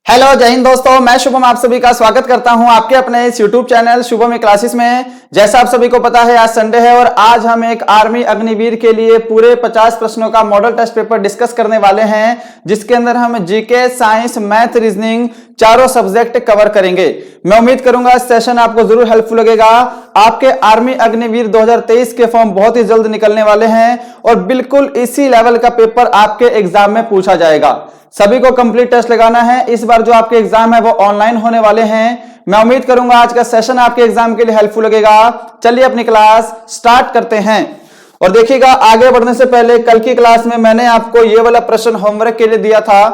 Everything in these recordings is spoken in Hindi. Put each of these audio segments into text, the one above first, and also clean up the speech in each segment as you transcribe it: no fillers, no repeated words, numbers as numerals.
हेलो जय हिंद दोस्तों, मैं शुभम आप सभी का स्वागत करता हूं आपके अपने इस यूट्यूब चैनल शुभम क्लासेस में। जैसा आप सभी को पता है आज संडे है और आज हम एक आर्मी अग्निवीर के लिए पूरे 50 प्रश्नों का मॉडल टेस्ट पेपर डिस्कस करने वाले हैं, जिसके अंदर हम जीके, साइंस, मैथ, रीजनिंग चारों सब्जेक्ट कवर करेंगे। मैं उम्मीद करूंगा इस सेशन आपको जरूर हेल्पफुल लगेगा। आपके आर्मी अग्निवीर 2023 के फॉर्म बहुत ही जल्द निकलने वाले हैं और बिल्कुल इसी लेवल का पेपर आपके एग्जाम में पूछा जाएगा। सभी को कंप्लीट टेस्ट लगाना है। इस बार जो आपके एग्जाम है वो ऑनलाइन होने वाले हैं। मैं उम्मीद करूंगा आज का सेशन आपके एग्जाम के लिए हेल्पफुल लगेगा। चलिए अपनी क्लास स्टार्ट करते हैं। और देखिएगा, आगे बढ़ने से पहले कल की क्लास में मैंने आपको ये वाला प्रश्न होमवर्क के लिए दिया था,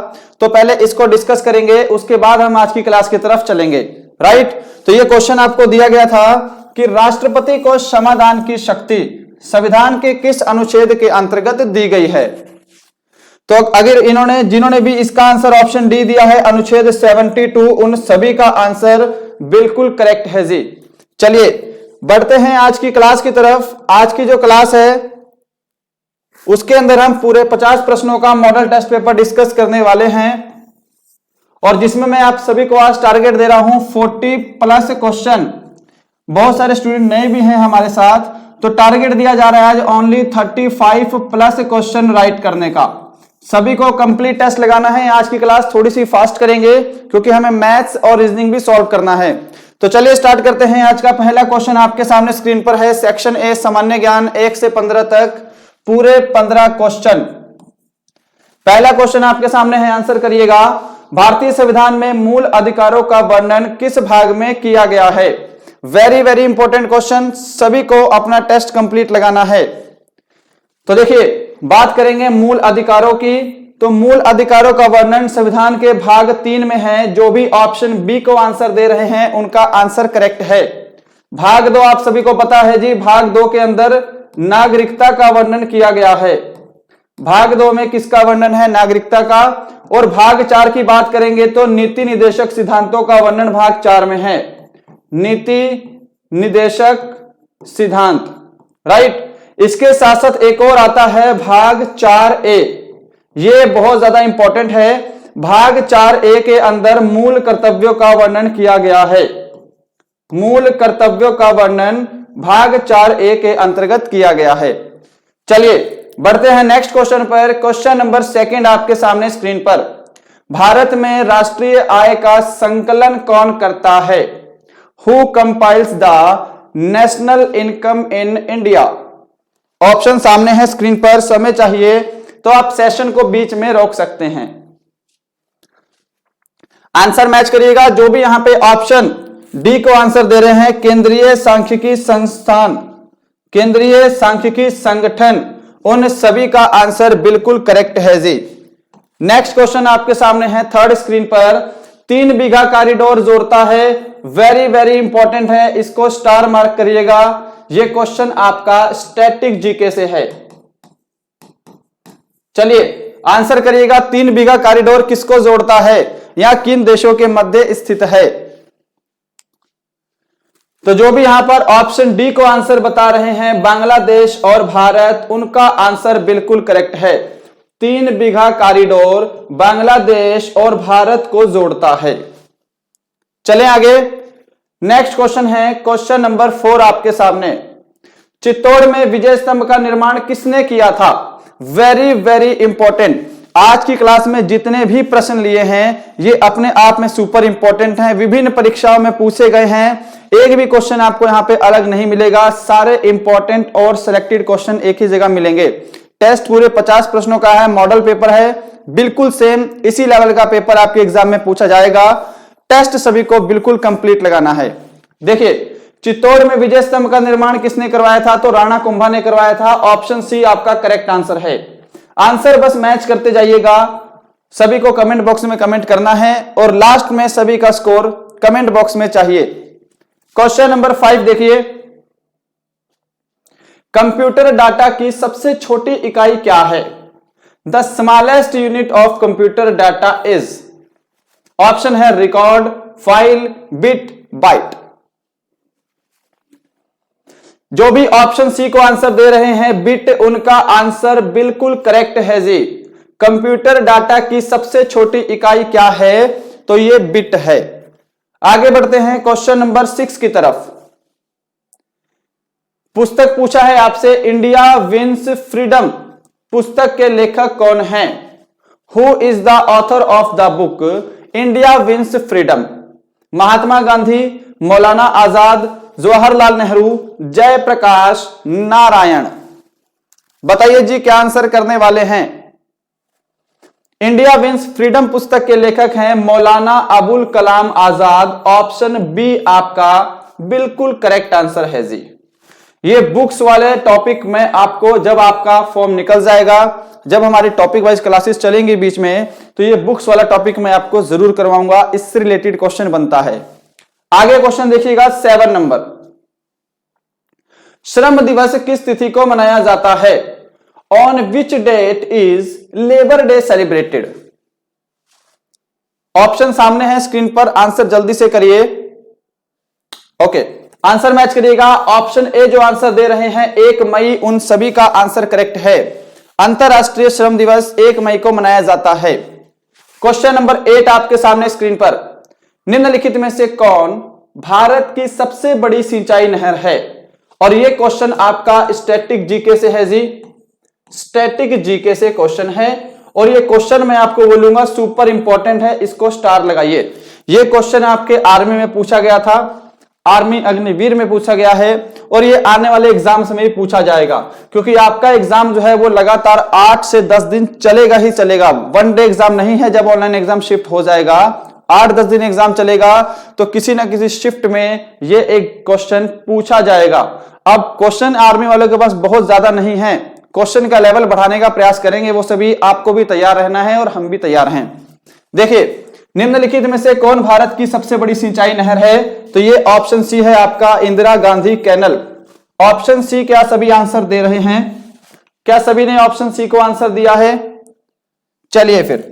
तो पहले इसको डिस्कस करेंगे, उसके बाद हम आज की क्लास की तरफ चलेंगे। राइट, तो ये क्वेश्चन आपको दिया गया था कि राष्ट्रपति को क्षमादान की शक्ति संविधान के किस अनुच्छेद के अंतर्गत दी गई है। तो अगर जिन्होंने भी इसका आंसर ऑप्शन डी दिया है अनुच्छेद 72, उन सभी का आंसर बिल्कुल करेक्ट है जी। चलिए बढ़ते हैं आज की क्लास की तरफ। आज की जो क्लास है उसके अंदर हम पूरे 50 प्रश्नों का मॉडल टेस्ट पेपर डिस्कस करने वाले हैं और जिसमें मैं आप सभी को आज टारगेट दे रहा हूं 40+ क्वेश्चन। बहुत सारे स्टूडेंट नए भी हैं हमारे साथ, तो टारगेट दिया जा रहा है आज ओनली 35+ क्वेश्चन राइट करने का। सभी को कंप्लीट टेस्ट लगाना है। आज की क्लास थोड़ी सी फास्ट करेंगे क्योंकि हमें मैथ्स और रीजनिंग भी सॉल्व करना है। तो चलिए स्टार्ट करते हैं। आज का पहला क्वेश्चन आपके सामने स्क्रीन पर है। सेक्शन ए सामान्य ज्ञान 1 से 15 तक पूरे 15 क्वेश्चन। पहला क्वेश्चन आपके सामने है, आंसर करिएगा। भारतीय संविधान में मूल अधिकारों का वर्णन किस भाग में किया गया है। वेरी वेरी इंपॉर्टेंट क्वेश्चन, सभी को अपना टेस्ट कंप्लीट लगाना है। तो देखिए, बात करेंगे मूल अधिकारों की, तो मूल अधिकारों का वर्णन संविधान के भाग 3 में है। जो भी ऑप्शन बी को आंसर दे रहे हैं उनका आंसर करेक्ट है। भाग 2 आप सभी को पता है जी, भाग 2 के अंदर नागरिकता का वर्णन किया गया है। भाग 2 में किसका वर्णन है? नागरिकता का। और भाग 4 की बात करेंगे तो नीति निर्देशक सिद्धांतों का वर्णन भाग 4 में है। नीति निर्देशक सिद्धांत, राइट। इसके साथ साथ एक और आता है भाग 4A, ये बहुत ज्यादा इंपॉर्टेंट है। भाग 4A के अंदर मूल कर्तव्यों का वर्णन किया गया है। मूल कर्तव्यों का वर्णन भाग 4A के अंतर्गत किया गया है। चलिए बढ़ते हैं नेक्स्ट क्वेश्चन पर। क्वेश्चन नंबर 2 आपके सामने स्क्रीन पर। भारत में राष्ट्रीय आय का संकलन कौन करता है? Who compiles the national income in India. Option सामने है स्क्रीन पर। समय चाहिए तो आप सेशन को बीच में रोक सकते हैं। आंसर मैच करिएगा। जो भी यहां पे ऑप्शन डी को आंसर दे रहे हैं, केंद्रीय सांख्यिकी संस्थान, केंद्रीय सांख्यिकी संगठन, उन सभी का आंसर बिल्कुल करेक्ट है जी। नेक्स्ट क्वेश्चन आपके सामने है थर्ड स्क्रीन पर। 3 बीघा कॉरिडोर जोड़ता है। वेरी वेरी इंपॉर्टेंट है, इसको स्टार मार्क करिएगा। ये क्वेश्चन आपका स्टैटिक जीके से है। चलिए आंसर करिएगा। 3 बीघा कॉरिडोर किसको जोड़ता है या किन देशों के मध्य स्थित है? तो जो भी यहां पर ऑप्शन डी को आंसर बता रहे हैं, बांग्लादेश और भारत, उनका आंसर बिल्कुल करेक्ट है। 3 बीघा कॉरिडोर बांग्लादेश और भारत को जोड़ता है। चलें आगे। नेक्स्ट क्वेश्चन है क्वेश्चन नंबर 4 आपके सामने। चित्तौड़ में विजय स्तंभ का निर्माण किसने किया था? Very very important. आज की क्लास में जितने भी प्रश्न लिए हैं ये अपने आप में सुपर इंपॉर्टेंट हैं, विभिन्न परीक्षाओं में पूछे गए हैं। एक भी क्वेश्चन आपको यहां पे अलग नहीं मिलेगा, सारे इंपॉर्टेंट और सिलेक्टेड क्वेश्चन एक ही जगह मिलेंगे। टेस्ट पूरे 50 प्रश्नों का है, मॉडल पेपर है, बिल्कुल सेम इसी लेवल का पेपर आपके एग्जाम में पूछा जाएगा। टेस्ट सभी को बिल्कुल कंप्लीट लगाना है। देखिए, चित्तौड़ में विजय स्तंभ का निर्माण किसने करवाया था? तो राणा कुंभा ने करवाया था। ऑप्शन सी आपका करेक्ट आंसर है। आंसर बस मैच करते जाइएगा। सभी को कमेंट बॉक्स में कमेंट करना है और लास्ट में सभी का स्कोर कमेंट बॉक्स में चाहिए। क्वेश्चन नंबर 5 देखिए। कंप्यूटर डाटा की सबसे छोटी इकाई क्या है? The smallest unit of computer data is. Option है रिकॉर्ड, फाइल, बिट, बाइट। जो भी ऑप्शन सी को आंसर दे रहे हैं बिट, उनका आंसर बिल्कुल करेक्ट है जी। कंप्यूटर डाटा की सबसे छोटी इकाई क्या है? तो ये बिट है। आगे बढ़ते हैं क्वेश्चन नंबर 6 की तरफ। पुस्तक पूछा है आपसे इंडिया विंस फ्रीडम, पुस्तक के लेखक कौन हैं? Who is the author of the book India wins freedom? Mahatma Gandhi, Maulana Azad, Jawaharlal Nehru, Jayaprakash Narayan. बताइए जी क्या आंसर करने वाले हैं? इंडिया विंस फ्रीडम पुस्तक के लेखक हैं मौलाना अबुल कलाम आजाद। ऑप्शन बी आपका बिल्कुल करेक्ट आंसर है जी। ये बुक्स वाले टॉपिक में आपको जब आपका फॉर्म निकल जाएगा, जब हमारी टॉपिक वाइज क्लासेस चलेंगी बीच में, तो ये बुक्स वाला टॉपिक मैं आपको जरूर करवाऊंगा, इससे रिलेटेड क्वेश्चन बनता है। आगे क्वेश्चन देखिएगा 7 नंबर। श्रम दिवस किस तिथि को मनाया जाता है? On which date is labour day celebrated? Option सामने है स्क्रीन पर, आंसर जल्दी से करिए। ओके, आंसर मैच करिएगा। ऑप्शन ए जो आंसर दे रहे हैं 1 मई, उन सभी का आंसर करेक्ट है। अंतरराष्ट्रीय श्रम दिवस 1 मई को मनाया जाता है। क्वेश्चन नंबर 8 आपके सामने स्क्रीन पर। निम्नलिखित में से कौन भारत की सबसे बड़ी सिंचाई नहर है? और यह क्वेश्चन आपका स्टैटिक जीके से है जी, स्टैटिक जीके से क्वेश्चन है। और ये क्वेश्चन मैं आपको बोलूंगा सुपर इंपॉर्टेंट है, इसको स्टार लगाइए। ये क्वेश्चन आपके आर्मी में पूछा गया था, आर्मी अग्निवीर में पूछा गया है, और ये आने वाले एग्जाम्स में भी पूछा जाएगा, क्योंकि आपका एग्जाम जो है वो लगातार 8 से 10 दिन चलेगा ही चलेगा। 1 डे एग्जाम नहीं है, जब ऑनलाइन एग्जाम शिफ्ट हो जाएगा 8-10 दिन एग्जाम चलेगा, तो किसी ना किसी शिफ्ट में ये एक क्वेश्चन पूछा जाएगा। अब क्वेश्चन आर्मी वालों के पास बहुत ज्यादा नहीं है, क्वेश्चन का लेवल बढ़ाने का प्रयास करेंगे वो सभी, आपको भी तैयार रहना है और हम भी तैयार हैं। देखिए, निम्नलिखित में से कौन भारत की सबसे बड़ी सिंचाई नहर है? तो ये ऑप्शन सी है आपका Indira Gandhi canal. Option C क्या सभी आंसर दे रहे हैं? क्या सभी ने ऑप्शन सी को आंसर दिया है? चलिए फिर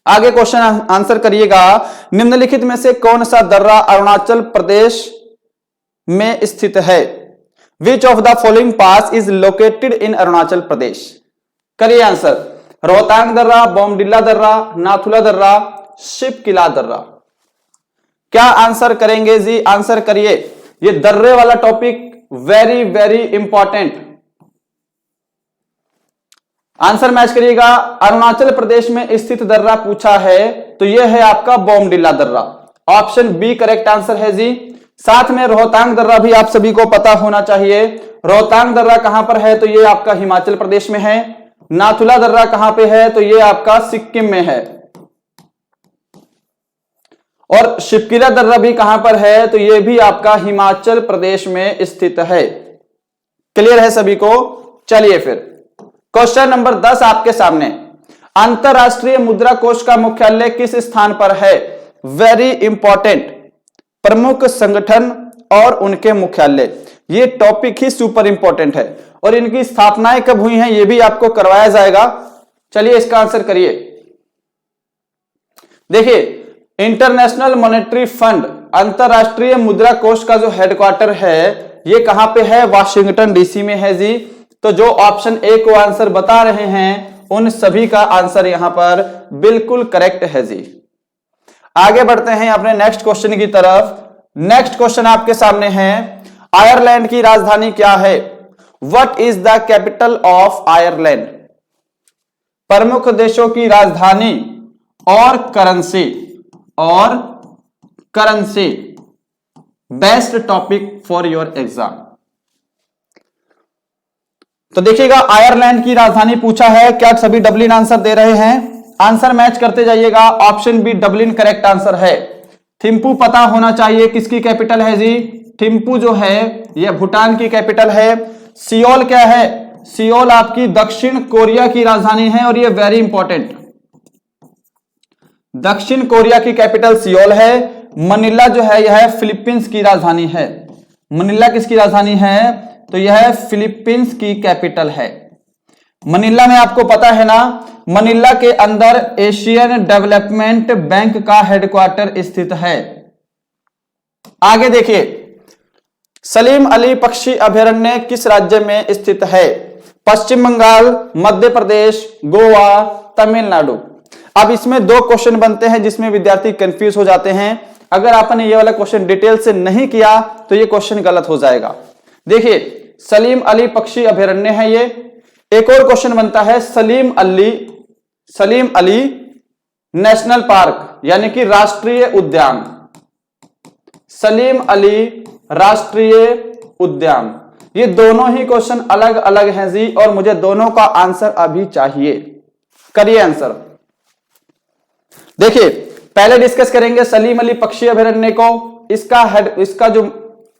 आगे क्वेश्चन आंसर करिएगा। निम्नलिखित में से कौन सा दर्रा अरुणाचल प्रदेश में स्थित है? Which of the following pass is located in Arunachal Pradesh? करिए आंसर। रोहतांग दर्रा, बोमडिला दर्रा, नाथुला दर्रा, शिवकिला दर्रा। क्या आंसर करेंगे जी? आंसर करिए। ये दर्रे वाला topic very very important, answer match करिएगा। अरुणाचल प्रदेश में स्थित दर्रा पूछा है, तो यह है आपका बोमडिला दर्रा। ऑप्शन बी करेक्ट आंसर है जी। साथ में रोहतांग दर्रा भी आप सभी को पता होना चाहिए। रोहतांग दर्रा कहां पर है? तो यह आपका हिमाचल प्रदेश में है। नाथुला दर्रा कहां पे है? तो यह आपका सिक्किम में है। और शिवकिला दर्रा भी कहां पर है? तो यह भी आपका हिमाचल प्रदेश में स्थित है। क्लियर है सभी को? चलिए फिर क्वेश्चन नंबर 10 आपके सामने। अंतरराष्ट्रीय मुद्रा कोष का मुख्यालय किस स्थान पर है? वेरी इंपॉर्टेंट, प्रमुख संगठन और उनके मुख्यालय, ये टॉपिक ही सुपर इंपॉर्टेंट है। और इनकी स्थापनाएं कब हुई हैं ये भी आपको करवाया जाएगा। चलिए इसका आंसर करिए। देखिए, इंटरनेशनल मॉनेटरी फंड, अंतरराष्ट्रीय मुद्रा कोष का जो हेडक्वार्टर है ये कहां पे है? वाशिंगटन डीसी में है जी। तो जो ऑप्शन ए को आंसर बता रहे हैं उन सभी का आंसर यहां पर बिल्कुल करेक्ट है जी। आगे बढ़ते हैं अपने नेक्स्ट क्वेश्चन की तरफ। नेक्स्ट क्वेश्चन आपके सामने है, आयरलैंड की राजधानी क्या है? What is the capital of Ireland? प्रमुख देशों की राजधानी और करेंसी, और currency best topic for your exam. तो देखिएगा, आयरलैंड की राजधानी पूछा है। क्या सभी डबलिन आंसर दे रहे हैं? आंसर मैच करते जाइएगा। Option B Dublin correct answer है। थिम्पू पता होना चाहिए किसकी कैपिटल है जी? थिम्पू जो है यह भूटान की कैपिटल है। सियोल क्या है? सियोल आपकी दक्षिण कोरिया की राजधानी है, और यह वेरी इंपॉर्टेंट, दक्षिण कोरिया की कैपिटल सियोल है। मनीला जो है यह फिलीपींस की राजधानी है। मनीला किसकी राजधानी है? तो यह फिलीपींस की कैपिटल है। मनीला में आपको पता है ना, मनीला के अंदर एशियन डेवलपमेंट बैंक का हेडक्वार्टर स्थित है। आगे देखिए, सलीम अली पक्षी अभयारण्य किस राज्य में स्थित है? पश्चिम बंगाल, मध्य प्रदेश, गोवा, तमिलनाडु। अब इसमें दो क्वेश्चन बनते हैं जिसमें विद्यार्थी कंफ्यूज हो जाते हैं। अगर आपने ये वाला क्वेश्चन डिटेल से नहीं किया तो ये क्वेश्चन गलत हो जाएगा। देखिए सलीम अली पक्षी अभयारण्य है ये। एक और क्वेश्चन बनता है सलीम अली नेशनल पार्क यानी कि राष्ट्रीय उद्यान, सलीम अली राष्ट्रीय उद्यान। ये दोनों ही क्वेश्चन अलग अलग हैं जी और मुझे दोनों का आंसर अभी चाहिए। करिए आंसर। देखिए पहले डिस्कस करेंगे सलीम अली पक्षी अभयारण्य को। इसका जो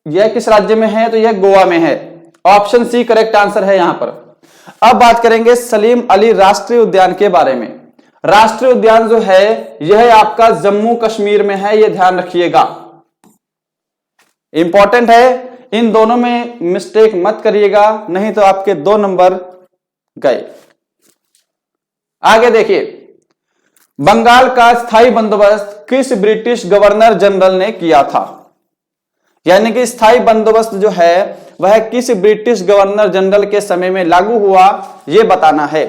यह किस राज्य में है तो यह गोवा में है। ऑप्शन सी करेक्ट आंसर है यहां पर। अब बात करेंगे सलीम अली राष्ट्रीय उद्यान के बारे में। राष्ट्रीय उद्यान जो है यह आपका जम्मू कश्मीर में है, यह ध्यान रखिएगा, इंपॉर्टेंट है। इन दोनों में मिस्टेक मत करिएगा नहीं तो आपके 2 नंबर गए। आगे देखिए बंगाल का स्थायी बंदोबस्त किस ब्रिटिश गवर्नर जनरल ने किया था, यानी कि स्थायी बंदोबस्त जो है वह किस ब्रिटिश गवर्नर जनरल के समय में लागू हुआ यह बताना है।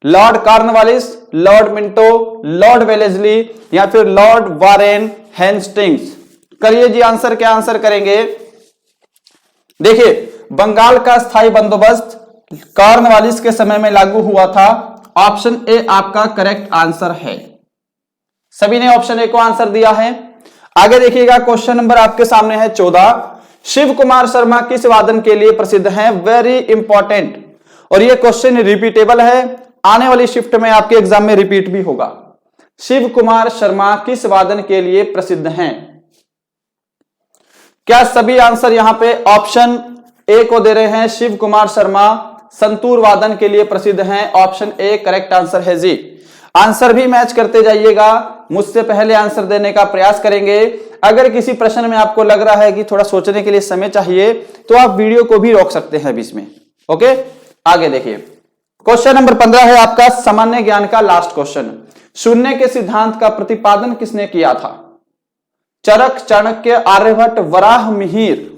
Lord Cornwallis, Lord Minto, Lord Wellesley या फिर लॉर्ड वारेन हेस्टिंग्स। करिए जी आंसर। क्या आंसर करेंगे? देखिए बंगाल का स्थायी बंदोबस्त कॉर्नवालिस के समय में लागू हुआ था। ऑप्शन ए आपका करेक्ट आंसर है। सभी ने ऑप्शन ए को आंसर दिया है। आगे देखिएगा क्वेश्चन नंबर आपके सामने है 14। शिव कुमार शर्मा किस वादन के लिए प्रसिद्ध हैं? वेरी इंपॉर्टेंट और यह क्वेश्चन रिपीटेबल है, आने वाली शिफ्ट में आपके एग्जाम में रिपीट भी होगा। शिव कुमार शर्मा किस वादन के लिए प्रसिद्ध हैं? क्या सभी आंसर यहां पे ऑप्शन ए को दे रहे हैं? शिव कुमार शर्मा संतूर वादन के लिए प्रसिद्ध हैं। ऑप्शन ए करेक्ट आंसर है जी। आंसर भी मैच करते जाइएगा, मुझसे पहले आंसर देने का प्रयास करेंगे। अगर किसी प्रश्न में आपको लग रहा है कि थोड़ा सोचने के लिए समय चाहिए तो आप वीडियो को भी रोक सकते हैं बीच में। ओके आगे देखिए क्वेश्चन नंबर 15 है आपका सामान्य ज्ञान का लास्ट क्वेश्चन। शून्य के सिद्धांत का प्रतिपादन किसने किया था? चरक, चाणक्य, आर्यभट्ट, वराह मिहिर।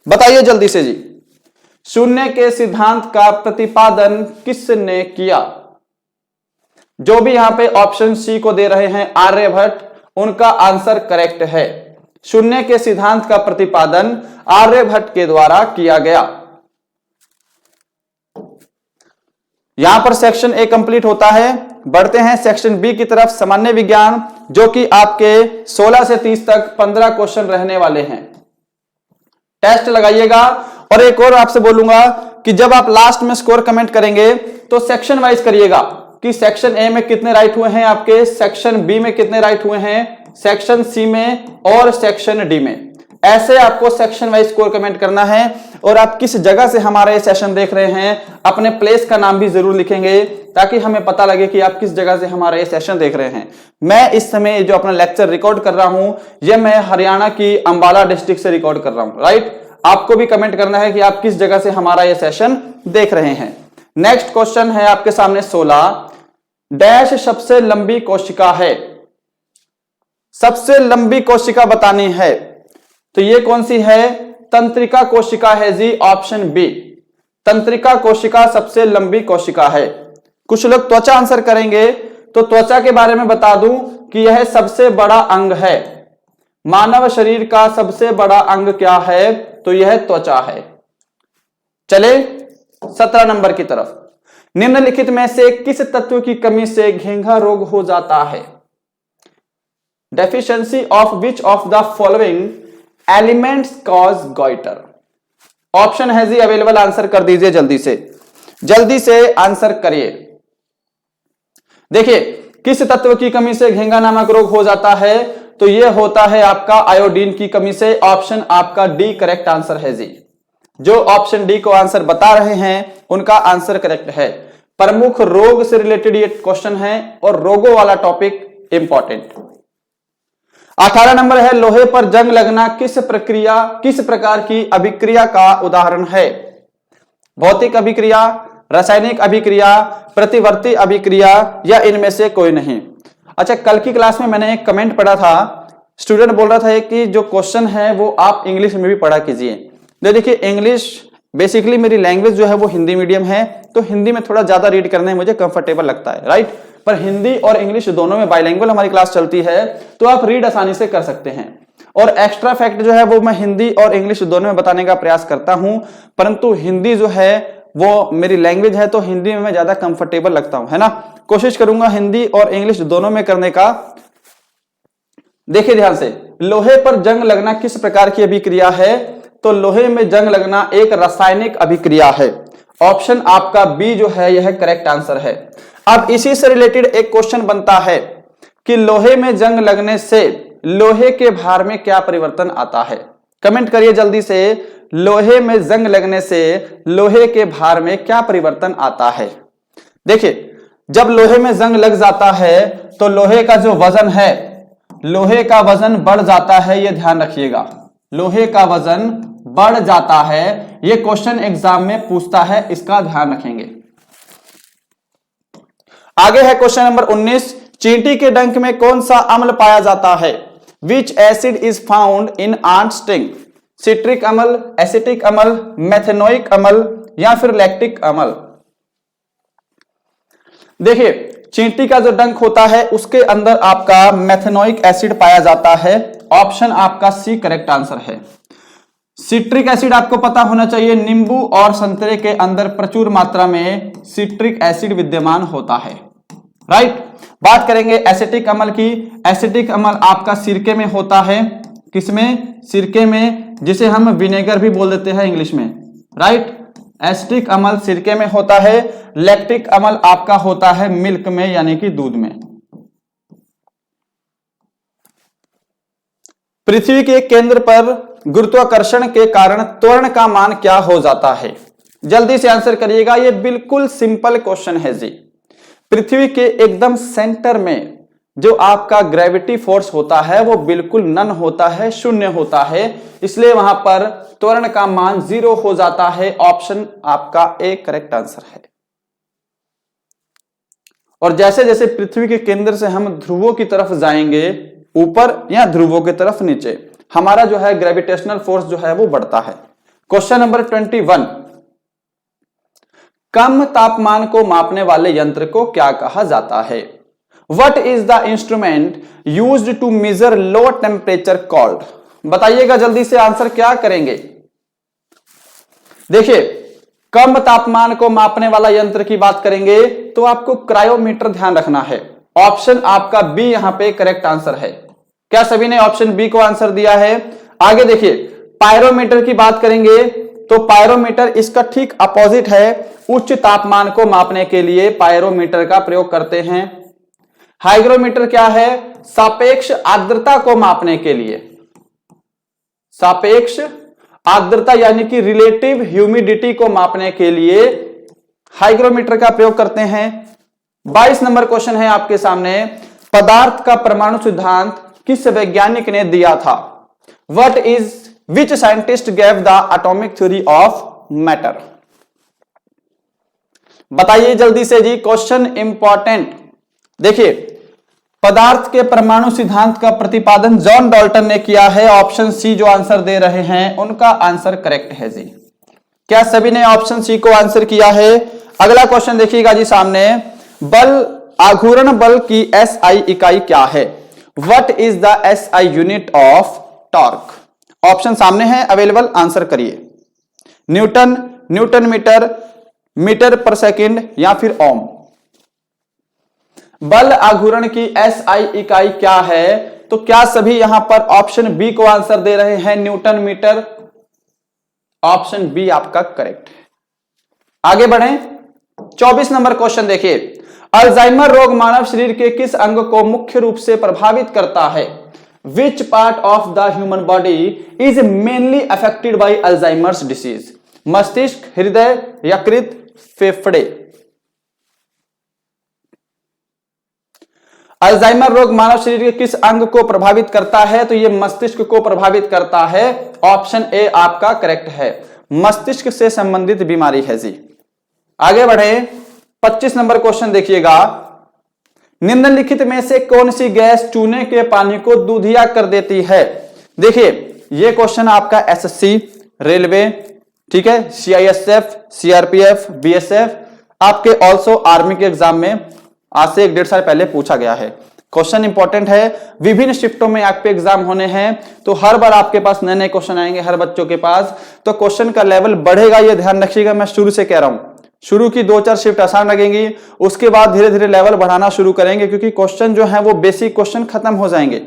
बताइए जल्दी से जी। शून्य के सिद्धांत का प्रतिपादन किसने किया? जो भी यहां पे ऑप्शन सी को दे रहे हैं आर्यभट्ट, उनका आंसर करेक्ट है। शून्य के सिद्धांत का प्रतिपादन आर्यभट्ट के द्वारा किया गया। यहां पर सेक्शन ए कंप्लीट होता है। बढ़ते हैं सेक्शन बी की तरफ, सामान्य विज्ञान, जो कि आपके 16 से 30 तक 15 क्वेश्चन रहने वाले हैं। टेस्ट लगाइएगा। और एक और आपसे बोलूंगा कि जब आप लास्ट में स्कोर कमेंट करेंगे तो सेक्शन वाइज करिएगा कि सेक्शन ए में कितने राइट हुए हैं आपके, सेक्शन बी में कितने राइट हुए हैं, सेक्शन सी में और सेक्शन डी में। ऐसे आपको सेक्शन वाइज स्कोर कमेंट करना है। और आप किस जगह से हमारा ये सेशन देख रहे हैं अपने प्लेस का नाम भी जरूर लिखेंगे ताकि हमें पता लगे कि आप किस जगह से हमारा ये सेशन देख रहे हैं। मैं इस समय जो अपना लेक्चर रिकॉर्ड कर रहा हूं यह मैं हरियाणा की अंबाला डिस्ट्रिक्ट से रिकॉर्ड कर रहा हूं। राइट, आपको भी कमेंट करना है कि आप किस जगह से हमारा ये सेशन देख रहे हैं। नेक्स्ट क्वेश्चन है आपके सामने 16। डैश सबसे लंबी कोशिका है। सबसे लंबी कोशिका बतानी है तो ये कौन सी है? तंत्रिका कोशिका है जी। ऑप्शन बी तंत्रिका कोशिका सबसे लंबी कोशिका है। कुछ लोग त्वचा आंसर करेंगे तो त्वचा के बारे में बता दूं कि यह सबसे बड़ा अंग है। मानव शरीर का सबसे बड़ा अंग क्या है? तो यह त्वचा है। चले 17 नंबर की तरफ। निम्नलिखित में से किस तत्व की कमी से घेंघा रोग हो जाता है? Deficiency of which of the following elements cause goitre. Option है जी अवेलेबल, आंसर कर दीजिए जल्दी से आंसर करिए। देखिए किस तत्व की कमी से घेंघा नामक रोग हो जाता है तो यह होता है आपका आयोडीन की कमी से। ऑप्शन आपका डी करेक्ट आंसर है जी। जो ऑप्शन डी को आंसर बता रहे हैं उनका आंसर करेक्ट है। प्रमुख रोग से रिलेटेड ये क्वेश्चन है और रोगों वाला टॉपिक इंपॉर्टेंट। 18 नंबर है लोहे पर जंग लगना किस प्रकार की अभिक्रिया का उदाहरण है? भौतिक अभिक्रिया, रासायनिक अभिक्रिया, प्रतिवर्ती अभिक्रिया या इनमें से कोई नहीं। अच्छा, कल की क्लास में मैंने एक कमेंट पढ़ा था, स्टूडेंट बोल रहा था कि जो क्वेश्चन है वो आप इंग्लिश में भी पढ़ा कीजिए। देखिए इंग्लिश बेसिकली मेरी लैंग्वेज जो है वो हिंदी मीडियम है तो हिंदी में थोड़ा ज्यादा रीड करने में मुझे कंफर्टेबल लगता है। राइट, पर हिंदी और इंग्लिश दोनों में बाइलिंगुअल हमारी क्लास चलती है, तो आप रीड आसानी से कर सकते हैं। और एक्स्ट्रा फैक्ट जो है वो मैं हिंदी और इंग्लिश दोनों में बताने का प्रयास करता हूं, परंतु हिंदी जो है वो मेरी लैंग्वेज है, तो हिंदी में मैं ज्यादा कंफर्टेबल लगता हूं, है ना। कोशिश करूंगा हिंदी और इंग्लिश दोनों में करने का। देखिए ध्यान से, लोहे पर जंग लगना किस प्रकार की अभिक्रिया है? तो लोहे में जंग लगना एक रासायनिक अभिक्रिया है। ऑप्शन आपका बी जो है यह करेक्ट आंसर है। अब इसी से रिलेटेड एक क्वेश्चन बनता है कि लोहे में जंग लगने से लोहे के भार में क्या परिवर्तन आता है? कमेंट करिए जल्दी से, लोहे में जंग लगने से लोहे के भार में क्या परिवर्तन आता है? देखिए, जब लोहे में जंग लग जाता है तो लोहे का जो वजन है, लोहे का वजन बढ़ जाता है, यह ध्यान रखिएगा। लोहे का वजन बढ़ जाता है, यह क्वेश्चन एग्जाम में पूछता है, इसका ध्यान रखेंगे। आगे है क्वेश्चन नंबर 19, चींटी के डंक में कौन सा अम्ल पाया जाता है? Which acid is found in ant sting? Citric अम्ल, एसिटिक अम्ल, मेथेनोइक अम्ल या फिर लैक्टिक अम्ल? देखिए, चींटी का जो डंक होता है उसके अंदर आपका मेथेनोइक एसिड पाया जाता है। ऑप्शन आपका सी करेक्ट आंसर है। सिट्रिक एसिड आपको पता होना चाहिए, नींबू और संतरे के अंदर प्रचुर मात्रा में सिट्रिक एसिड विद्यमान होता है, राइट। बात करेंगे एसिटिक अम्ल की। एसिटिक अम्ल आपका सिरके में होता है। किसमें? सिरके में, जिसे हम विनेगर भी बोल देते हैं इंग्लिश में, राइट। एसिटिक अम्ल सिरके में होता है। लैक्टिक अम्ल आपका होता है मिल्क में, यानी कि दूध में। पृथ्वी के केंद्र पर गुरुत्वाकर्षण के कारण त्वरण का मान क्या हो जाता है? जल्दी से आंसर करिएगा, ये बिल्कुल सिंपल क्वेश्चन है जी। पृथ्वी के एकदम सेंटर में जो आपका ग्रेविटी फोर्स होता है वो बिल्कुल नन होता है, शून्य होता है, इसलिए वहां पर त्वरण का मान 0 हो जाता है। ऑप्शन आपका ए करेक्ट आंसर है। और जैसे जैसे पृथ्वी के केंद्र से हम ध्रुवों की तरफ जाएंगे ऊपर या ध्रुवों की तरफ नीचे, हमारा जो है ग्रेविटेशनल फोर्स जो है वो बढ़ता है। क्वेश्चन नंबर 21, कम तापमान को मापने वाले यंत्र को क्या कहा जाता है? What is the instrument used to measure low temperature called? बताइएगा जल्दी से, आंसर क्या करेंगे? देखिए, कम तापमान को मापने वाला यंत्र की बात करेंगे तो आपको क्रायोमीटर ध्यान रखना है। ऑप्शन आपका बी यहां पे करेक्ट आंसर है। क्या सभी ने ऑप्शन बी को आंसर दिया है? आगे देखिए, पायरोमीटर की बात करेंगे तो पायरोमीटर इसका ठीक अपोजिट है। उच्च तापमान को मापने के लिए पायरोमीटर का प्रयोग करते हैं। हाइग्रोमीटर क्या है? सापेक्ष आर्द्रता को मापने के लिए, सापेक्ष आर्द्रता यानी कि रिलेटिव ह्यूमिडिटी को मापने के लिए हाइग्रोमीटर का प्रयोग करते हैं। 22 नंबर क्वेश्चन है आपके सामने, पदार्थ का परमाणु सिद्धांत किस वैज्ञानिक ने दिया था? Which scientist gave the atomic theory of matter? बताइए जल्दी से जी, क्वेश्चन इंपॉर्टेंट। देखिए, पदार्थ के परमाणु सिद्धांत का प्रतिपादन जॉन डाल्टन ने किया है। ऑप्शन सी जो आंसर दे रहे हैं उनका आंसर करेक्ट है जी। क्या सभी ने ऑप्शन सी को आंसर किया है? अगला क्वेश्चन देखिएगा जी सामने, बल आघूर्ण बल की एसआई इकाई क्या है? What is the SI unit of torque? Option सामने है, अवेलेबल, आंसर करिए। न्यूटन, न्यूटन मीटर, मीटर पर सेकंड या फिर ओम? बल आघूर्ण की एसआई इकाई क्या है? तो क्या सभी यहां पर ऑप्शन बी को आंसर दे रहे हैं, न्यूटन मीटर? ऑप्शन बी आपका करेक्ट है। आगे बढ़ें, 24 नंबर क्वेश्चन देखिए, अल्जाइमर रोग मानव शरीर के किस अंग को मुख्य रूप से प्रभावित करता है? Which part of the human body is mainly affected by Alzheimer's disease? मस्तिष्क, हृदय, यकृत, फेफड़े? अल्जाइमर रोग मानव शरीर के किस अंग को प्रभावित करता है? तो यह मस्तिष्क को प्रभावित करता है। ऑप्शन ए आपका करेक्ट है, मस्तिष्क से संबंधित बीमारी है जी। आगे बढ़े, 25 नंबर क्वेश्चन देखिएगा, निम्नलिखित में से कौन सी गैस चूने के पानी को दूधिया कर देती है? देखिए, यह क्वेश्चन आपका एसएससी, रेलवे, ठीक है, सीआईएसएफ, सीआरपीएफ, बीएसएफ, आपके ऑल्सो आर्मी के एग्जाम में आज से 1-1.5 साल पहले पूछा गया है। क्वेश्चन इंपॉर्टेंट है, विभिन्न शिफ्टों में आपके एग्जाम होने हैं, तो हर बार आपके पास नए नए क्वेश्चन आएंगे हर बच्चों के पास, तो क्वेश्चन का लेवल बढ़ेगा, ये ध्यान रखिएगा। मैं शुरू से कह रहा हूं, शुरू की 2-4 शिफ्ट आसान लगेंगी, उसके बाद धीरे धीरे लेवल बढ़ाना शुरू करेंगे, क्योंकि क्वेश्चन जो है वो बेसिक क्वेश्चन खत्म हो जाएंगे,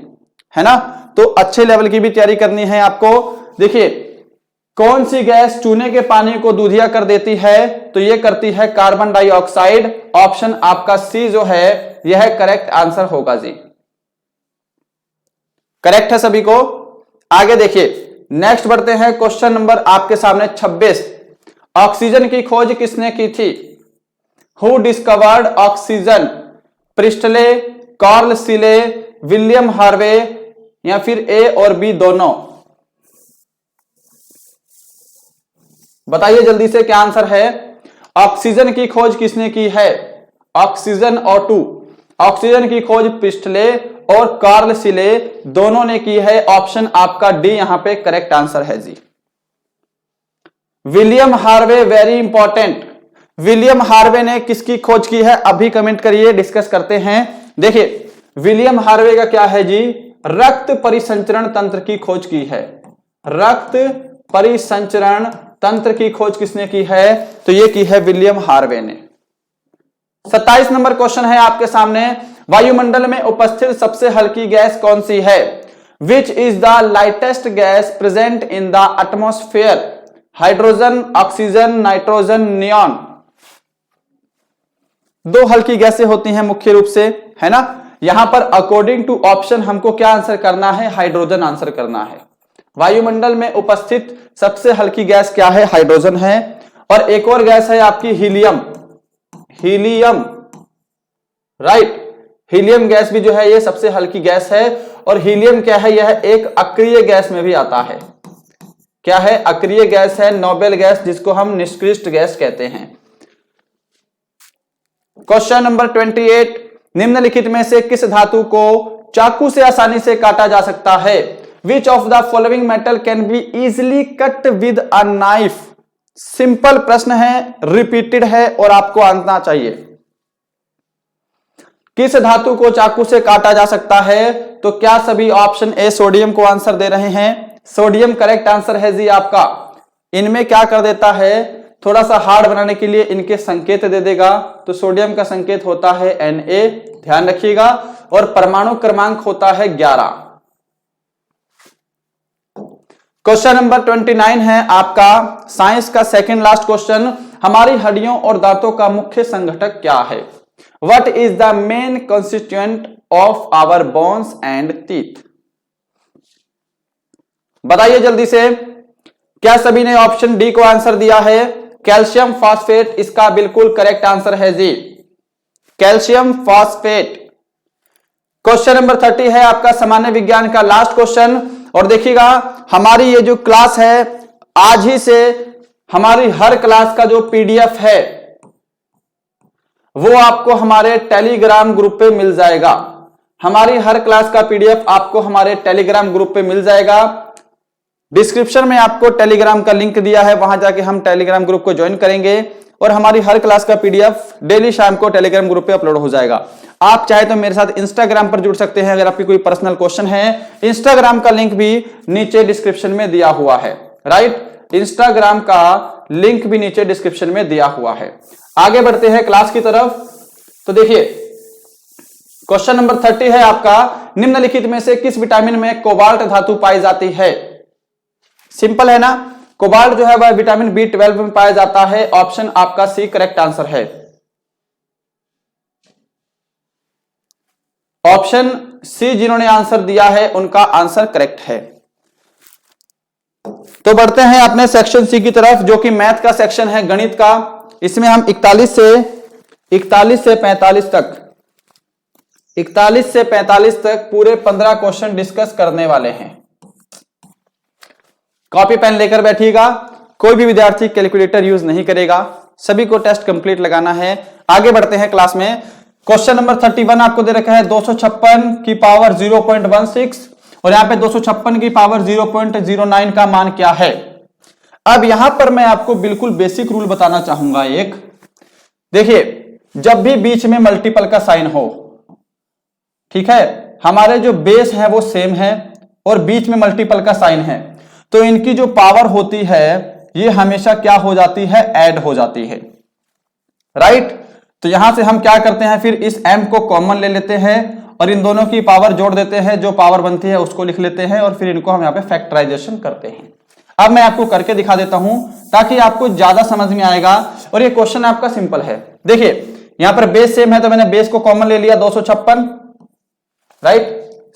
है ना। तो अच्छे लेवल की भी तैयारी करनी है आपको। देखिए, कौन सी गैस चूने के पानी को दूधिया कर देती है? तो ये करती है कार्बन डाइऑक्साइड। ऑप्शन आपका सी जो है यह करेक्ट आंसर होगा जी। करेक्ट है सभी को। आगे देखिए, नेक्स्ट बढ़ते हैं क्वेश्चन नंबर आपके सामने 26। ऑक्सीजन की खोज किसने की थी? Who discovered oxygen? Priestley, Carl Scheele, William Harvey या फिर ए और बी दोनों? बताइए जल्दी से क्या आंसर है। ऑक्सीजन की खोज किसने की है? ऑक्सीजन O2, ऑक्सीजन की खोज प्रिस्टले और कार्ल सीले दोनों ने की है। ऑप्शन आपका डी यहां पे करेक्ट आंसर है जी। William Harvey, very important, William Harvey ने किसकी खोज की है? अभी कमेंट करिए, डिस्कस करते हैं। देखिए, विलियम हार्वे का क्या है जी? रक्त परिसंचरण तंत्र की खोज की है। रक्त परिसंचरण तंत्र की खोज किसने की है? तो ये की है विलियम हार्वे ने। 27 नंबर क्वेश्चन है आपके सामने, वायुमंडल में उपस्थित सबसे हल्की गैस कौन सी है? Which is the lightest gas present in the atmosphere? Hydrogen, oxygen, nitrogen, neon. दो हल्की गैसें होती हैं मुख्य रूप से, है ना। यहां पर अकॉर्डिंग टू ऑप्शन हमको क्या आंसर करना है? हाइड्रोजन आंसर करना है। वायुमंडल में उपस्थित सबसे हल्की गैस क्या है? हाइड्रोजन है। और एक और गैस है आपकी helium, helium, right. Helium gas भी जो है ये सबसे हल्की गैस है। और हीलियम क्या है? यह एक अक्रिय गैस में भी आता है। क्या है? अक्रिय गैस है, नोबेल गैस, जिसको हम निष्क्रिय गैस कहते हैं। क्वेश्चन नंबर 28, निम्नलिखित में से किस धातु को चाकू से आसानी से काटा जा सकता है? Which of the following metal can be easily cut with a knife? Simple प्रश्न है, रिपीटेड है और आपको आना चाहिए। किस धातु को चाकू से काटा जा सकता है? तो क्या सभी ऑप्शन ए सोडियम को आंसर दे रहे हैं? सोडियम करेक्ट आंसर है जी आपका। इनमें क्या कर देता है? थोड़ा सा हार्ड बनाने के लिए इनके संकेत दे देगा। तो सोडियम का संकेत होता है Na, ध्यान रखिएगा, और परमाणु क्रमांक होता है 11। क्वेश्चन नंबर 29 है आपका साइंस का सेकंड लास्ट क्वेश्चन। हमारी हड्डियों और दांतों का मुख्य संघटक क्या है? What is the main constituent of our bones and teeth? बताइए जल्दी से। क्या सभी ने ऑप्शन डी को आंसर दिया है? कैल्शियम फॉस्फेट इसका बिल्कुल करेक्ट आंसर है जी, कैल्शियम फॉस्फेट। क्वेश्चन नंबर 30 है आपका सामान्य विज्ञान का लास्ट क्वेश्चन। और देखिएगा, हमारी ये जो क्लास है, आज ही से हमारी हर क्लास का जो पीडीएफ है वो आपको हमारे टेलीग्राम ग्रुप पे मिल जाएगा। हमारी हर क्लास का पीडीएफ आपको हमारे टेलीग्राम ग्रुप पे मिल जाएगा। डिस्क्रिप्शन में आपको टेलीग्राम का लिंक दिया है, वहां जाके हम टेलीग्राम ग्रुप को ज्वाइन करेंगे और हमारी हर क्लास का पीडीएफ डेली शाम को टेलीग्राम ग्रुप पे अपलोड हो जाएगा। आप चाहे तो मेरे साथ इंस्टाग्राम पर जुड़ सकते हैं अगर आपकी कोई पर्सनल क्वेश्चन है। इंस्टाग्राम का लिंक भी नीचे डिस्क्रिप्शन में दिया हुआ है, राइट। इंस्टाग्राम का लिंक भी नीचे डिस्क्रिप्शन में दिया हुआ है। आगे बढ़ते हैं क्लास की तरफ। तो देखिए, क्वेश्चन नंबर 30 है आपका, निम्नलिखित में से किस विटामिन में कोबाल्ट धातु पाई जाती है? सिंपल है ना, कोबाल्ट जो है वह विटामिन B12 में पाया जाता है। ऑप्शन आपका सी करेक्ट आंसर है। ऑप्शन सी जिन्होंने आंसर दिया है उनका आंसर करेक्ट है। तो बढ़ते हैं अपने सेक्शन सी की तरफ, जो कि मैथ का सेक्शन है, गणित का। इसमें हम 41 से 45 तक पूरे 15 क्वेश्चन डिस्कस करने वाले हैं। कॉपी पेन लेकर बैठिएगा, कोई भी विद्यार्थी कैलकुलेटर यूज नहीं करेगा, सभी को टेस्ट कंप्लीट लगाना है। आगे बढ़ते हैं क्लास में। क्वेश्चन नंबर 31 आपको दे रखा है 256 की पावर 0.16 और यहां पे 256 की पावर 0.09 का मान क्या है? अब यहां पर मैं आपको बिल्कुल बेसिक रूल बताना चाहूंगा एक। देखिए, जब भी बीच में मल्टीपल का साइन हो, ठीक है, हमारे जो बेस है वो सेम है और बीच में मल्टीपल का साइन है, तो इनकी जो पावर होती है ये हमेशा क्या हो जाती है, ऐड हो जाती है, राइट। तो यहां से हम क्या करते हैं, फिर इस m को कॉमन ले लेते हैं और इन दोनों की पावर जोड़ देते हैं, जो पावर बनती है उसको लिख लेते हैं और फिर इनको हम यहां पे फैक्टराइजेशन करते हैं। अब मैं आपको करके दिखा देता हूं ताकि आपको ज्यादा समझ में आएगा, और ये क्वेश्चन आपका सिंपल है। देखिए यहां पर बेस सेम है तो मैंने बेस को कॉमन ले लिया 256, राइट,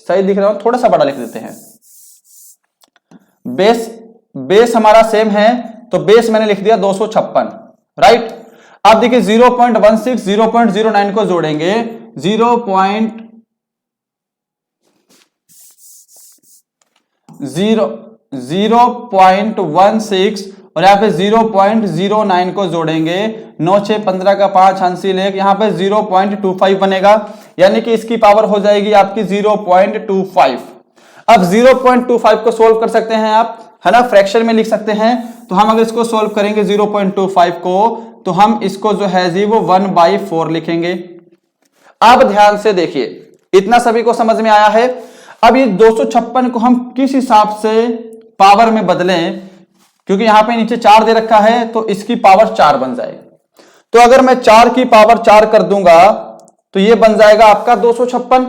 सही दिख रहा हूं, थोड़ा सा बड़ा लिख देते हैं। बेस हमारा सेम है तो बेस मैंने लिख दिया 256, राइट। अब देखिए 0.16 0.09 को जोड़ेंगे, 0.16 और यहाँ पे 0.09 को जोड़ेंगे, 9 6 15 का 5 हासिल 1, यहाँ पे 0.25 बनेगा, यानी कि इसकी पावर हो जाएगी आपकी 0.25। अब 0.25 को सोल्व कर सकते हैं आप, है ना, फ्रैक्शन में लिख सकते हैं। तो हम अगर इसको सोल्व करेंगे 0.25 को, तो हम इसको जो है जी वो 1/4 लिखेंगे। अब ध्यान से देखिए, इतना सभी को समझ में आया है। अब ये 256 को हम किस हिसाब से पावर में बदलें, क्योंकि यहां पे नीचे 4 दे रखा है तो इसकी पावर 4 बन जाए। तो अगर मैं 4 की पावर 4 कर दूंगा तो ये बन जाएगा आपका 256,